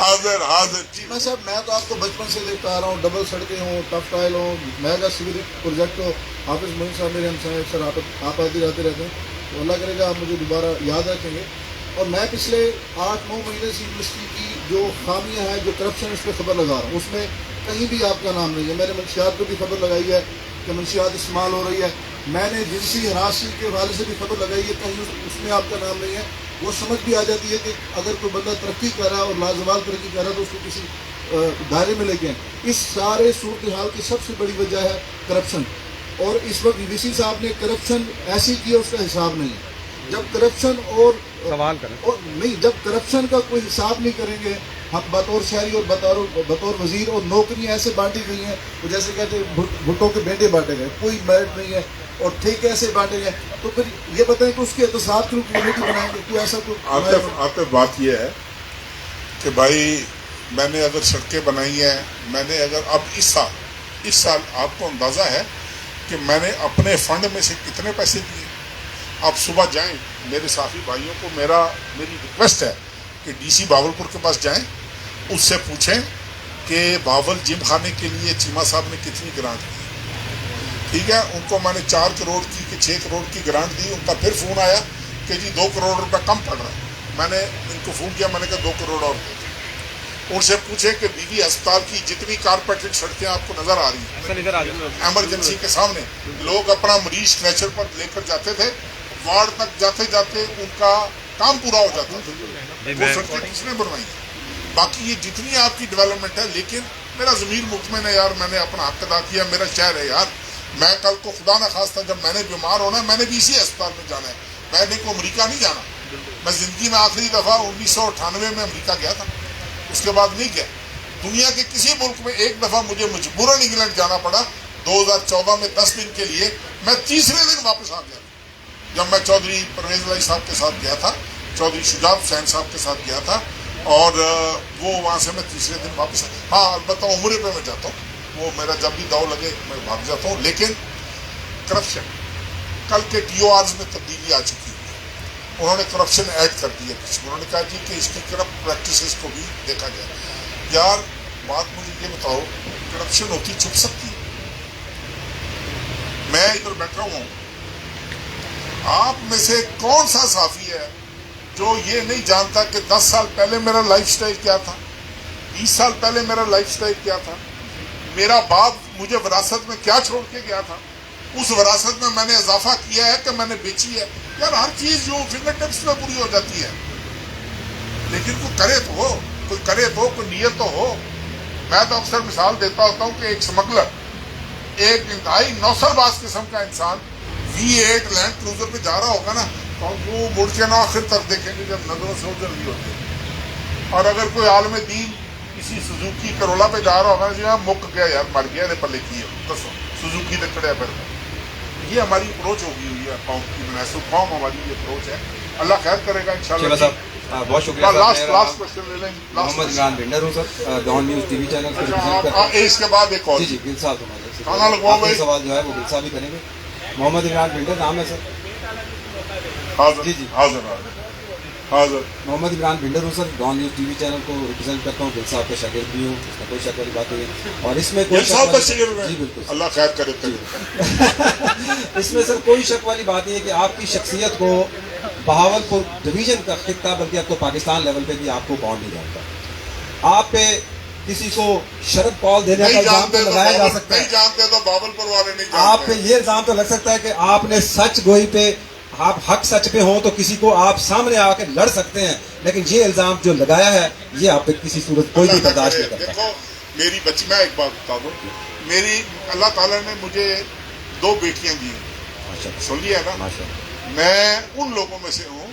हाजिर जी। मैं साहब, मैं तो आपको बचपन से देखता आ रहा हूँ, डबल सड़कें हों, टफ टाइल हो, मेगा सिविल प्रोजेक्ट हो, हाफिज मोइन साहब मेरे हमसाए सर, आप आते जाते रहते हैं, तो अल्लाह करेगा आप मुझे दोबारा याद रखेंगे। और मैं पिछले 8-9 महीने से यूनिवर्सिटी की जो खामियां हैं, जो करप्शन है, उस पर खबर लगा रहा हूँ। उसमें कहीं भी आपका नाम नहीं है। मैंने मंशियात पर भी खबर लगाई है कि मंशियात इस्तेमाल हो रही है। मैंने जिनसी हरासी के हवाले से भी खबर लगाई है, कहीं उसमें आपका नाम नहीं है। वो समझ भी आ जाती है कि अगर कोई बंदा तरक्की कर रहा है और लाजवाल तरक्की कर रहा है तो उसको किसी दायरे में लेके आए। इस सारे सूरत हाल की सबसे बड़ी वजह है करप्शन। और इस वक्त वीसी साहब ने करप्शन ऐसी की है, उसका हिसाब नहीं है। जब करप्शन और सवाल करें और नहीं, जब करप्शन का कोई हिसाब नहीं करेंगे, हम बतौर शहरी और बतौर वजीर, और नौकरियां ऐसे बांटी गई हैं वो जैसे कहते हैं भुट्टो के बेटे बांटे गए, कोई मेरिट नहीं है, और ठेके ऐसे बांटे गए। तो फिर ये बताएं कि उसके एहतसाब की कमेटी बनाएंगे, कोई ऐसा कोई आते बात ये है कि भाई मैंने अगर सड़कें बनाई हैं, मैंने अगर अब इस साल आपको अंदाज़ा है कि मैंने अपने फंड में से कितने पैसे दिए। आप सुबह जाएं, मेरे साथी भाइयों को मेरी रिक्वेस्ट है कि डीसी बावलपुर के पास जाएं, उससे पूछें कि बावल जिम खाने के लिए चीमा साहब ने कितनी ग्रांट दी। ठीक है, उनको मैंने 4 करोड़ की कि 6 करोड़ की ग्रांट दी। उनका फिर फ़ोन आया कि जी 2 करोड़ रुपए कम पड़ रहा है। मैंने इनको फ़ोन किया, मैंने कहा 2 करोड़ और दे। उनसे पूछें कि बीवी अस्पताल की जितनी कारपेटेड सड़कें आपको नज़र आ रही हैं, एमरजेंसी के सामने लोग अपना मरीज स्ट्रेचर पर लेकर जाते थे, वार्ड तक जाते जाते उनका काम पूरा हो जाता था। वो सड़कें किसने बनवाई? बाकी ये जितनी आपकी डेवलपमेंट है, लेकिन मेरा ज़मीर मुतमईन है यार, मैंने अपना हक अदा किया, मेरा शहर है यार। मैं कल को खुदा न खास्ता जब मैंने बीमार होना है, मैंने भी इसी अस्पताल में जाना है, मैंने को अमरीका नहीं जाना। मैं ज़िंदगी में आखिरी दफ़ा 1998 में अमरीका गया था, उसके बाद नहीं गया। दुनिया के किसी मुल्क में एक दफ़ा मुझे मजबूरन इंग्लैंड जाना पड़ा 2014 में 10 दिन के लिए। मैं तीसरे दिन वापस आ गया। जब मैं चौधरी परवेज अली साहब के साथ गया था, चौधरी शुजात हुसैन साहब के साथ गया था, और वो वहाँ से मैं तीसरे दिन वापस। हाँ, अलबत्ता उम्रे पे मैं जाता हूँ, वो मेरा जब भी दाव लगे मैं भाग जाता हूँ। लेकिन करप्शन, कल के TORs में तब्दीली आ चुकी है। उन्होंने करप्शन ऐड कर दिया कुछ। उन्होंने कहा जी कि इसकी करप्ट प्रैक्टिसेस को भी देखा जाए। यार बात मुझे ये बताओ, करप्शन होती छुप सकती है? मैं इधर बैठा हुआ हूँ, आप में से कौन सा साफी है जो ये नहीं जानता कि 10 साल पहले मेरा लाइफस्टाइल क्या था, 20 साल पहले मेरा लाइफस्टाइल क्या था, मेरा बाप मुझे विरासत में क्या छोड़ के गया था, उस विरासत में मैंने इजाफा किया है कि मैंने बेची है। यार हर चीज जो फिंगर टिप्स में पूरी हो जाती है, लेकिन कोई करे तो हो, कोई नीयत तो हो। मैं तो अक्सर मिसाल देता होता हूँ कि एक स्मगलर, एक इंतहाई नौसरबाज किस्म का इंसान V8 लैंड क्रूजर पे जा रहा होगा ना, तो वो मुड़ के ना आखिर तक देखेंगे जब नजरों से ओझल नहीं होती। और अगर कोई आलम दीन किसी सुजुकी करोला पे जा रहा होगा ना, जी मुक गया यार, मर गया ने पल्ले की है, सुजुकी ने चढ़िया फिर। ये हमारी अप्रोच होगी हुई है कौम की, मैसूर कौम हमारी ये अप्रोच है। अल्लाह खैर करेगा इंशाल्लाह। बहुत शुक्रिया। लास्ट क्वेश्चन ले लेंगे। मोहम्मद इमरान भिंडर हूँ sir, Dawn news TV channel पर रिप्रेजेंट करता हूं। इसके बाद एक और जी गिल साहब हमारे खाना लगवाओ भाई। सवाल जो है वो गिल साहब ही करेंगे। मोहम्मद इमरान भिंडर नाम है सर। हाजिर जी जी हाजिर। मोहम्मद इमरान भिंडर हूँ sir, Dawn news TV channel को रिप्रेजेंट करता हूँ। गिल साहब का शागिर्द भी हूँ, इसमें कोई शक वाली बात नहीं है। और इसमें कोई जी बिल्कुल अल्लाह खैर करे। इसमें सर कोई शक वाली बात नहीं है कि आपकी शख्सियत को बहावलपुर डिवीजन का खिता, बल्कि अब तो पाकिस्तान लेवल पे भी आपको कौन नहीं जानता। आप पे किसी को शरद पॉल देने का इल्जाम तो लगाया जा सकता है, नहीं जानते तो बावलपुर वाले नहीं जानते। आप पे ये इल्जाम तो लग सकता है कि आपने सच गोई पे, आप हक सच पे हो तो किसी को आप सामने आके लड़ सकते हैं, लेकिन ये इल्जाम जो लगाया है ये आप पे किसी सूरत कोई भी बर्दाश्त नहीं करता। देखो मेरी बच्ची, मैं एक बात बता दूं, मेरी अल्लाह ताला ने मुझे 2 बेटियां दी, सुन लिया है ना। मैं उन लोगों में से हूँ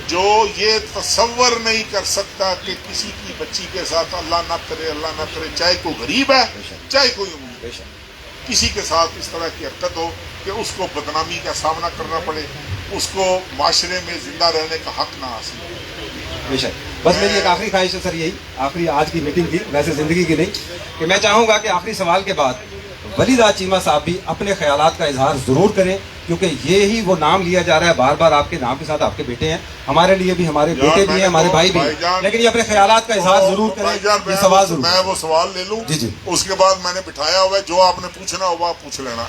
जो ये तसव्वुर नहीं कर सकता कि किसी की बच्ची के साथ अल्लाह ना करे, चाहे कोई गरीब है चाहे कोई अमीर है, किसी के साथ इस तरह की हरकत हो कि उसको बदनामी का सामना करना पड़े, उसको माशरे में जिंदा रहने का हक ना हासिल हो। बेशक बस मेरी एक आखिरी ख्वाहिश है सर, यही आखिरी आज की मीटिंग थी, वैसे ज़िंदगी की नहीं, कि मैं चाहूँगा कि आखिरी सवाल के बाद वलीदा चीमा साहब भी अपने ख्यालात का इजहार ज़रूर करें, क्योंकि ये ही वो नाम लिया जा रहा है बार बार आपके नाम के साथ, आपके बेटे हैं, हमारे लिए भी, हमारे बेटे भी हैं, हमारे भाई भी हैं, लेकिन ये अपने ख्यालात का इजहार ज़रूर करें। ये सवाल ज़रूर, मैं वो सवाल ले लूँ जी जी, उसके बाद मैंने बिठाया हुआ है, जो आपने पूछना होगा आप पूछ लेना।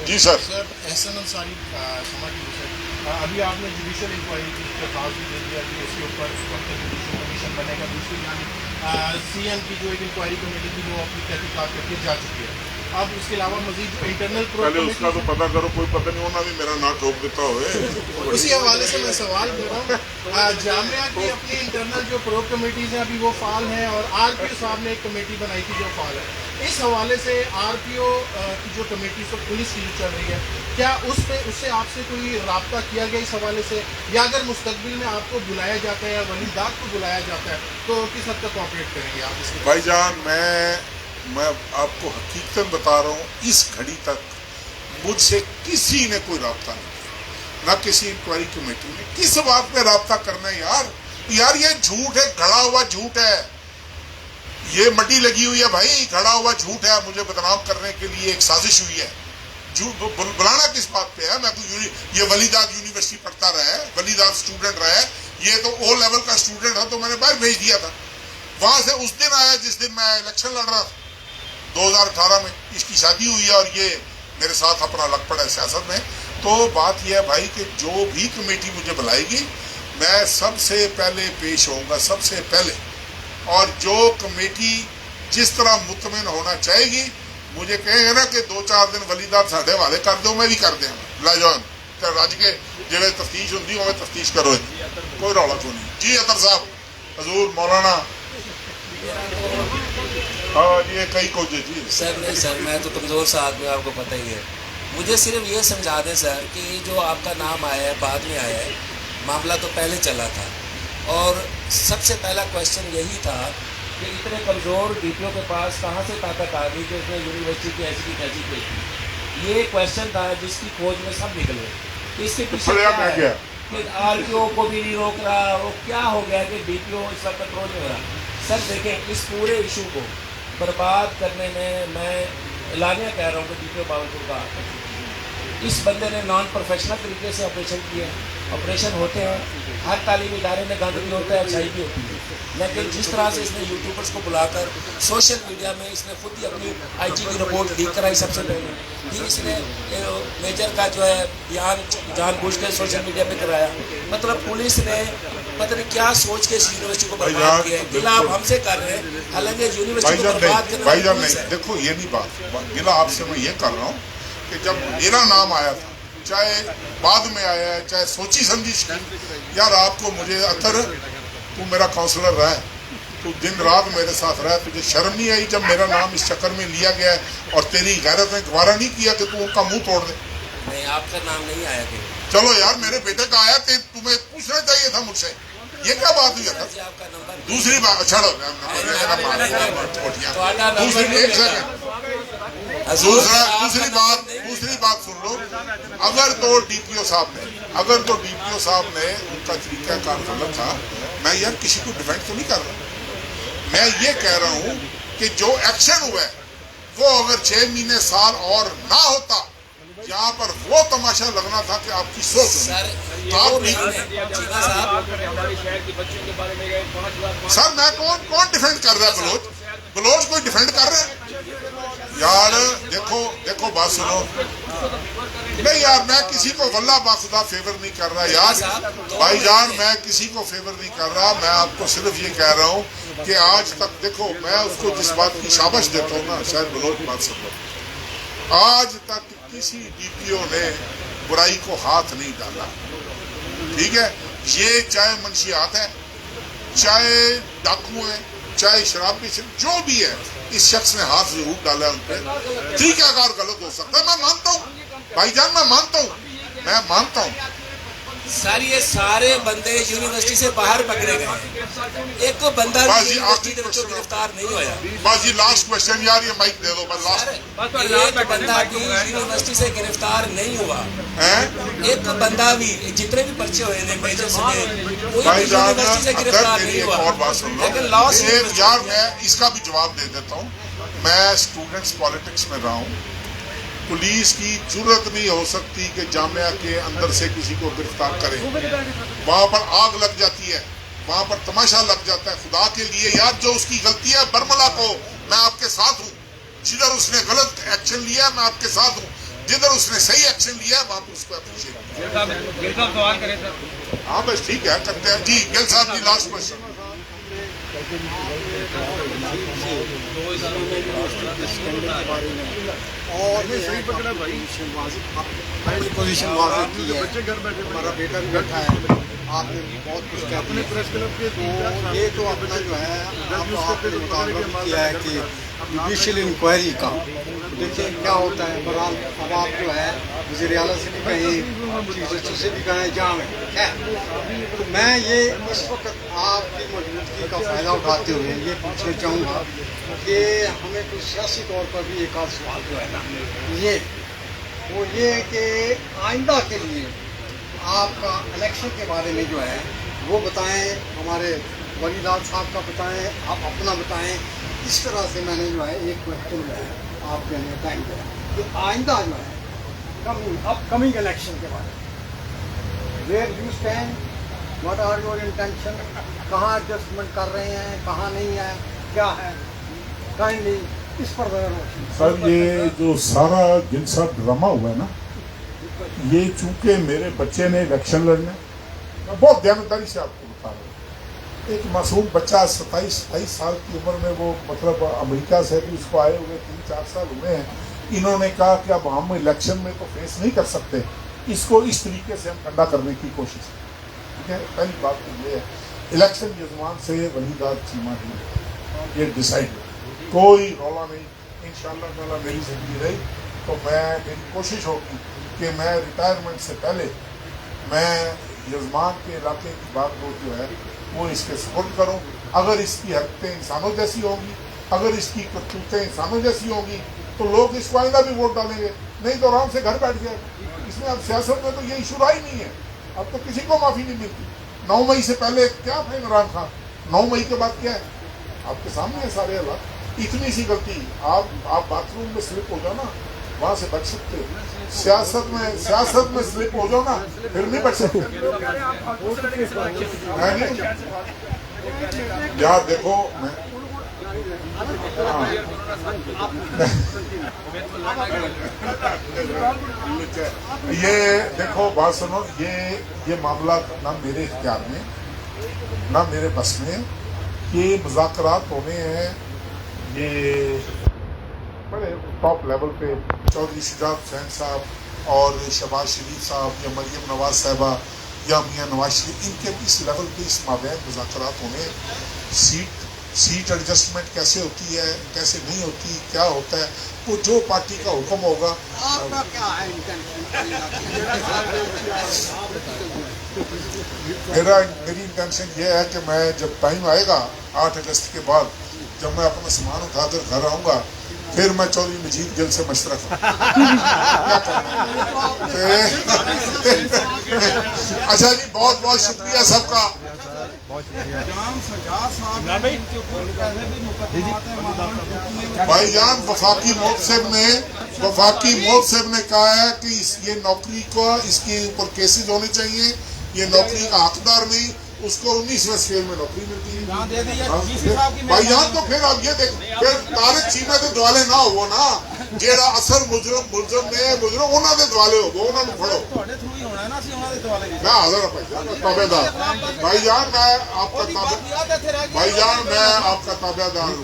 जी सर। एहसन अंसारी अभी आपने जुडिशल इंक्वायरी की दरख्वास्त भी दे दिया कि इसके ऊपर जुडिशल कमीशन बनेगा। दूसरी जानिब CM की जो एक इंक्वायरी कमेटी थी वो अपनी तहकीकात करके जा चुकी है। अब इसके अलावा मजीद जो इंटरनल पहले उसका तो पता करो, कोई पता नहीं होना भी मेरा ना ठोक देता हो। उसी हवाले से मैं सवाल कर रहा हूँ, जामिया की अपनी इंटरनल जो प्रो कमेटीज हैं अभी वो फाल हैं, और RPO साहब ने एक कमेटी बनाई थी जो फाल है। इस हवाले से RPO की जो कमेटी तो पुलिस की जो चल रही है, क्या उससे आपसे कोई राब्ता किया गया इस हवाले से, या अगर मुस्तकबिल में आपको बुलाया जाता है या वलीदात को बुलाया जाता है तो किस हद तक कोऑपरेट करेंगे आप इसके? भाईजान मैं आपको हकीकतन बता रहा हूँ, इस घड़ी तक मुझसे किसी ने कोई राब्ता नहीं किया, ना किसी इंक्वायरी कमेटी ने। किस बात पे राब्ता करना है यार ये झूठ है, गढ़ा हुआ झूठ है, ये मड्डी लगी हुई है भाई, गढ़ा हुआ झूठ है। मुझे बदनाम करने के लिए एक साजिश हुई है। झूठ बुलाना किस बात पे है? मैं तो ये वलीदात यूनिवर्सिटी पढ़ता रहा है, वलीदात स्टूडेंट रहा है, ये तो O लेवल का स्टूडेंट था, तो मैंने बाहर भेज दिया था। वहां से उस दिन आया जिस दिन मैं इलेक्शन लड़ रहा था 2018 में, इसकी शादी हुई है और ये मेरे साथ अपना लग पड़ा है सियासत में। तो बात यह है भाई कि जो भी कमेटी मुझे बुलाएगी मैं सबसे पहले पेश होऊंगा, सबसे पहले। और जो कमेटी जिस तरह मुतमिन होना चाहेगी, मुझे कहेंगे ना कि 2-4 दिन वलीदात साढ़े वाले कर दो, मैं भी कर देंगे। ला जाओ रज के जिवें तफ्तीश होंगी उवें तफ्तीश करो, कोई रौला क्यों नहीं। जी अतर साहब, हजूर मौलाना, हाँ ये कई को जी सर। नहीं सर, मैं तो कमज़ोर सा आदमी, आपको पता ही है। मुझे सिर्फ ये समझा दें सर कि जो आपका नाम आया है बाद में आया है, मामला तो पहले चला था, और सबसे पहला क्वेश्चन यही था कि इतने कमज़ोर DPO के पास कहाँ से ताकत आ गई कि उसने यूनिवर्सिटी की ऐसी की कैसी की थी। ये क्वेश्चन था जिसकी खोज में सब निकले। इसके पीछे क्या है कि RPO को भी नहीं रोक रहा, वो क्या हो गया कि DPO इस वक्त कंट्रोल नहीं हो रहा। सर देखें, इस पूरे इशू को बर्बाद करने में मैं एलानिया कह रहा हूँ कि DPO बावलपुर का इस बंदे ने नॉन प्रोफेशनल तरीके से ऑपरेशन किए। ऑपरेशन होते हैं, हर तालीमी इदारे में गंद भी होता है, अच्छाई भी होती है, लेकिन जिस तरह से इसने यूट्यूबर्स को बुलाकर सोशल मीडिया में इसने खुद ही अपनी IG की रिपोर्ट लीक कराई सबसे पहले, फिर इसने मेजर का जो है बयान जानबूझ के सोशल मीडिया पे कराया। मतलब पुलिस ने पता नहीं क्या सोच के इस यूनिवर्सिटी को बर्बाद किया है। गिला आप हमसे कर रहे हैं, हालांकि यूनिवर्सिटी को बर्बाद करना नहीं। देखो ये नहीं बात, गिला आपसे मैं ये कर रहा हूँ कि जब मेरा नाम आया था, चाहे बाद में आया है, चाहे सोची समझी यार, आपको मुझे अतर तू मेरा काउंसलर रहा है, तू दिन रात मेरे साथ रहा है, तुझे शर्म नहीं आई जब मेरा नाम इस चक्कर में लिया गया है और तेरी गैरत ने गवारा नहीं किया कि तू उनका मुंह तोड़ दे? नहीं, आपका नाम नहीं आया कि चलो यार मेरे बेटे का आया, तुम्हें पूछना चाहिए था मुझसे, ये क्या बात हुई था? दूसरी बात छोड़ो, दूसरी बात सुन लो। अगर तो DPO साहब ने उनका तरीकाकार गलत था, मैं यार किसी को डिफेंड तो नहीं कर रहा, मैं ये कह रहा हूँ कि जो एक्शन हुआ है वो अगर 6 महीने साल और ना होता, यहाँ पर वो तमाशा लगना था कि आपकी सोच सर। मैं कौन डिफेंड कर रहा है? बलोच कोई डिफेंड कर रहा है यार? देखो बात सुनो, नहीं यार मैं किसी को वल्लाह बाखुदा फेवर नहीं कर रहा यार भाईजान, मैं किसी को फेवर नहीं कर रहा। मैं आपको सिर्फ ये कह रहा हूँ कि आज तक देखो, मैं उसको जिस बात की शाबाश देता हूँ ना, शायद बलोच बात सुन, आज तक किसी DPO ने बुराई को हाथ नहीं डाला, ठीक है? ये चाहे मंशियात है, चाहे डाकू है, चाहे शराब की, जो भी है, इस शख्स ने हाथ जरूर डाला है उन पर। तरीकाकार गलत हो सकता है, मैं मानता हूँ भाईजान, मैं मानता हूँ, सर ये सारे बंदे यूनिवर्सिटी से बाहर पकड़े गए, एक को बंदा भी बाजी यूनिवर्सिटी आखिरी के क्वेश्चन गिरफ्तार नहीं होया। बाजी लास्ट क्वेश्चन यार, ये माइक दे दो बस लास्ट। एक बंदा भी यूनिवर्सिटी से गिरफ्तार नहीं हुआ, एक बंदा भी, जितने भी पर्चे हुए थे मेजर से कोई भी यूनिवर्सिटी से गिरफ्तार नहीं हुआ। और बात सुन लो यार, मैं इसका भी जवाब दे देता हूँ। मैं स्टूडेंट्स पॉलिटिक्स में रहा हूँ। पुलिस की जरूरत नहीं हो सकती कि जामिया के अंदर से किसी को गिरफ्तार करे। वहां पर आग लग जाती है, वहां पर तमाशा लग जाता है। खुदा के लिए यार, जो उसकी गलती है बरमला को, मैं आपके साथ हूँ। जिधर उसने गलत एक्शन लिया है मैं आपके साथ हूँ, जिधर उसने सही एक्शन लिया है वहां पर उसको अप्रिशिएट। सवाल करें सर। हाँ बस ठीक है, करते हैं जी। गिल साहब जी लास्ट क्वेश्चन। और पोजीशन वाज़ेह की है, हमारा बेटा भी बैठा है, आपने बहुत कुछ किया अपने प्रेस क्लब के। तो ये तो अपना जो है आपने मुताबिक किया है कि जुडिशल इंक्वायरी का देखिए क्या होता है। बहरहाल अब आप जो है वज़ीर आला से भी कहें, चीफ जस्टिस से भी कहें, जाम है। तो मैं ये इस वक्त आपकी मौजूदगी का फ़ायदा उठाते हुए ये पूछना चाहूँगा कि हमें कुछ सियासी तौर पर भी एक आध सवाल जो है ना, ये कि आइंदा के लिए आपका इलेक्शन के बारे में जो है वो बताएं, हमारे वली लाल साहब का बताएं, आप अपना बताएं। इस तरह से मैंने जो है एक क्वेश्चन जो है आपके लिए टाइम दिया कि आइंदा जो है अपकमिंग इलेक्शन के बारे में where you stand, what are your intention, कहाँ एडजस्टमेंट कर रहे हैं, कहाँ नहीं है, क्या है, काइंडली इस पर सर ये जो सारा गिल साहब ड्रामा हुआ है ना, ये चूंकि मेरे बच्चे ने इलेक्शन लड़ने, मैं बहुत ध्यानदारी से आपको बता रहा हूँ। एक मासूम बच्चा 27-28 साल की उम्र में, वो मतलब अमेरिका से भी उसको आए हुए 3-4 साल हुए हैं। इन्होंने कहा कि अब हम इलेक्शन में तो फेस नहीं कर सकते, इसको इस तरीके से हम ठंडा करने की कोशिश करें। ठीक है, पहली बात तो ये है, इलेक्शन यजमान से वलीदार चीमा ही ये डिसाइड, कोई रौला नहीं। इंशाअल्लाह ताला मेरी जिंदगी रही तो मेरी कोशिश होगी कि मैं रिटायरमेंट से पहले मैं यजमान के इलाके की बात जो है वो इसके सपोर्ट करूं। अगर इसकी हरकतें इंसानों जैसी होंगी, अगर इसकी करतूतें इंसानों जैसी होंगी तो लोग इसको आइंदा भी वोट डालेंगे, नहीं तो आराम से घर बैठ जाएगा। इसमें अब सियासत में तो ये इशू रहा ही नहीं है, अब तो किसी को माफ़ी नहीं मिलती। 9 मई से पहले क्या था इमरान खान, 9 मई के बाद क्या है आपके सामने है सारे हालात। इतनी सी गलती, आप बाथरूम में स्लिप हो जाओ ना, वहाँ से बच सकते हो। सियासत में स्लिप हो जाओ ना, फिर नहीं बच सकते। यार देखो मैं ये देखो बात सुनो, ये मामला ना मेरे इख्तियार में ना मेरे बस में, ये मुज़ाकरात होने हैं ये बड़े टॉप लेवल पे। चौधरी शुजात हुसैन साहब और शहबाज शरीफ साहब या मरियम नवाज साहबा या मियाँ नवाज शरीफ, इनके इस लेवल पे इस माबैन मुज़ाकरात होने, सीट एडजस्टमेंट कैसे होती है, कैसे नहीं होती, क्या होता है, वो जो पार्टी का हुक्म होगा। आपका क्या है मेरी इंटेंशन ये है कि मैं जब टाइम आएगा 8 अगस्त के बाद, जब मैं अपना सामान उठाकर घर आऊँगा, फिर मैं चौधरी मजीद गिल से मशवरा अच्छा जी, बहुत बहुत शुक्रिया सबका। भाईजान वफाकी मोहतसिब ने कहा है कि ये नौकरी को, इसके ऊपर केसेस होने चाहिए, ये नौकरी का हकदार नहीं, उसको 19वें स्केल में नौकरी मिलती है। भाईजान तो फिर अब ये देख, फिर तारिक चीमा के दुआले ना हो ना, जेड़ा असल मुलजम ने उन्होंने दे दुआले हो, उन्होंने फड़ो। मैं हाजिर ताबेदार भाईजान, मैं आपका ताबेदार हूँ।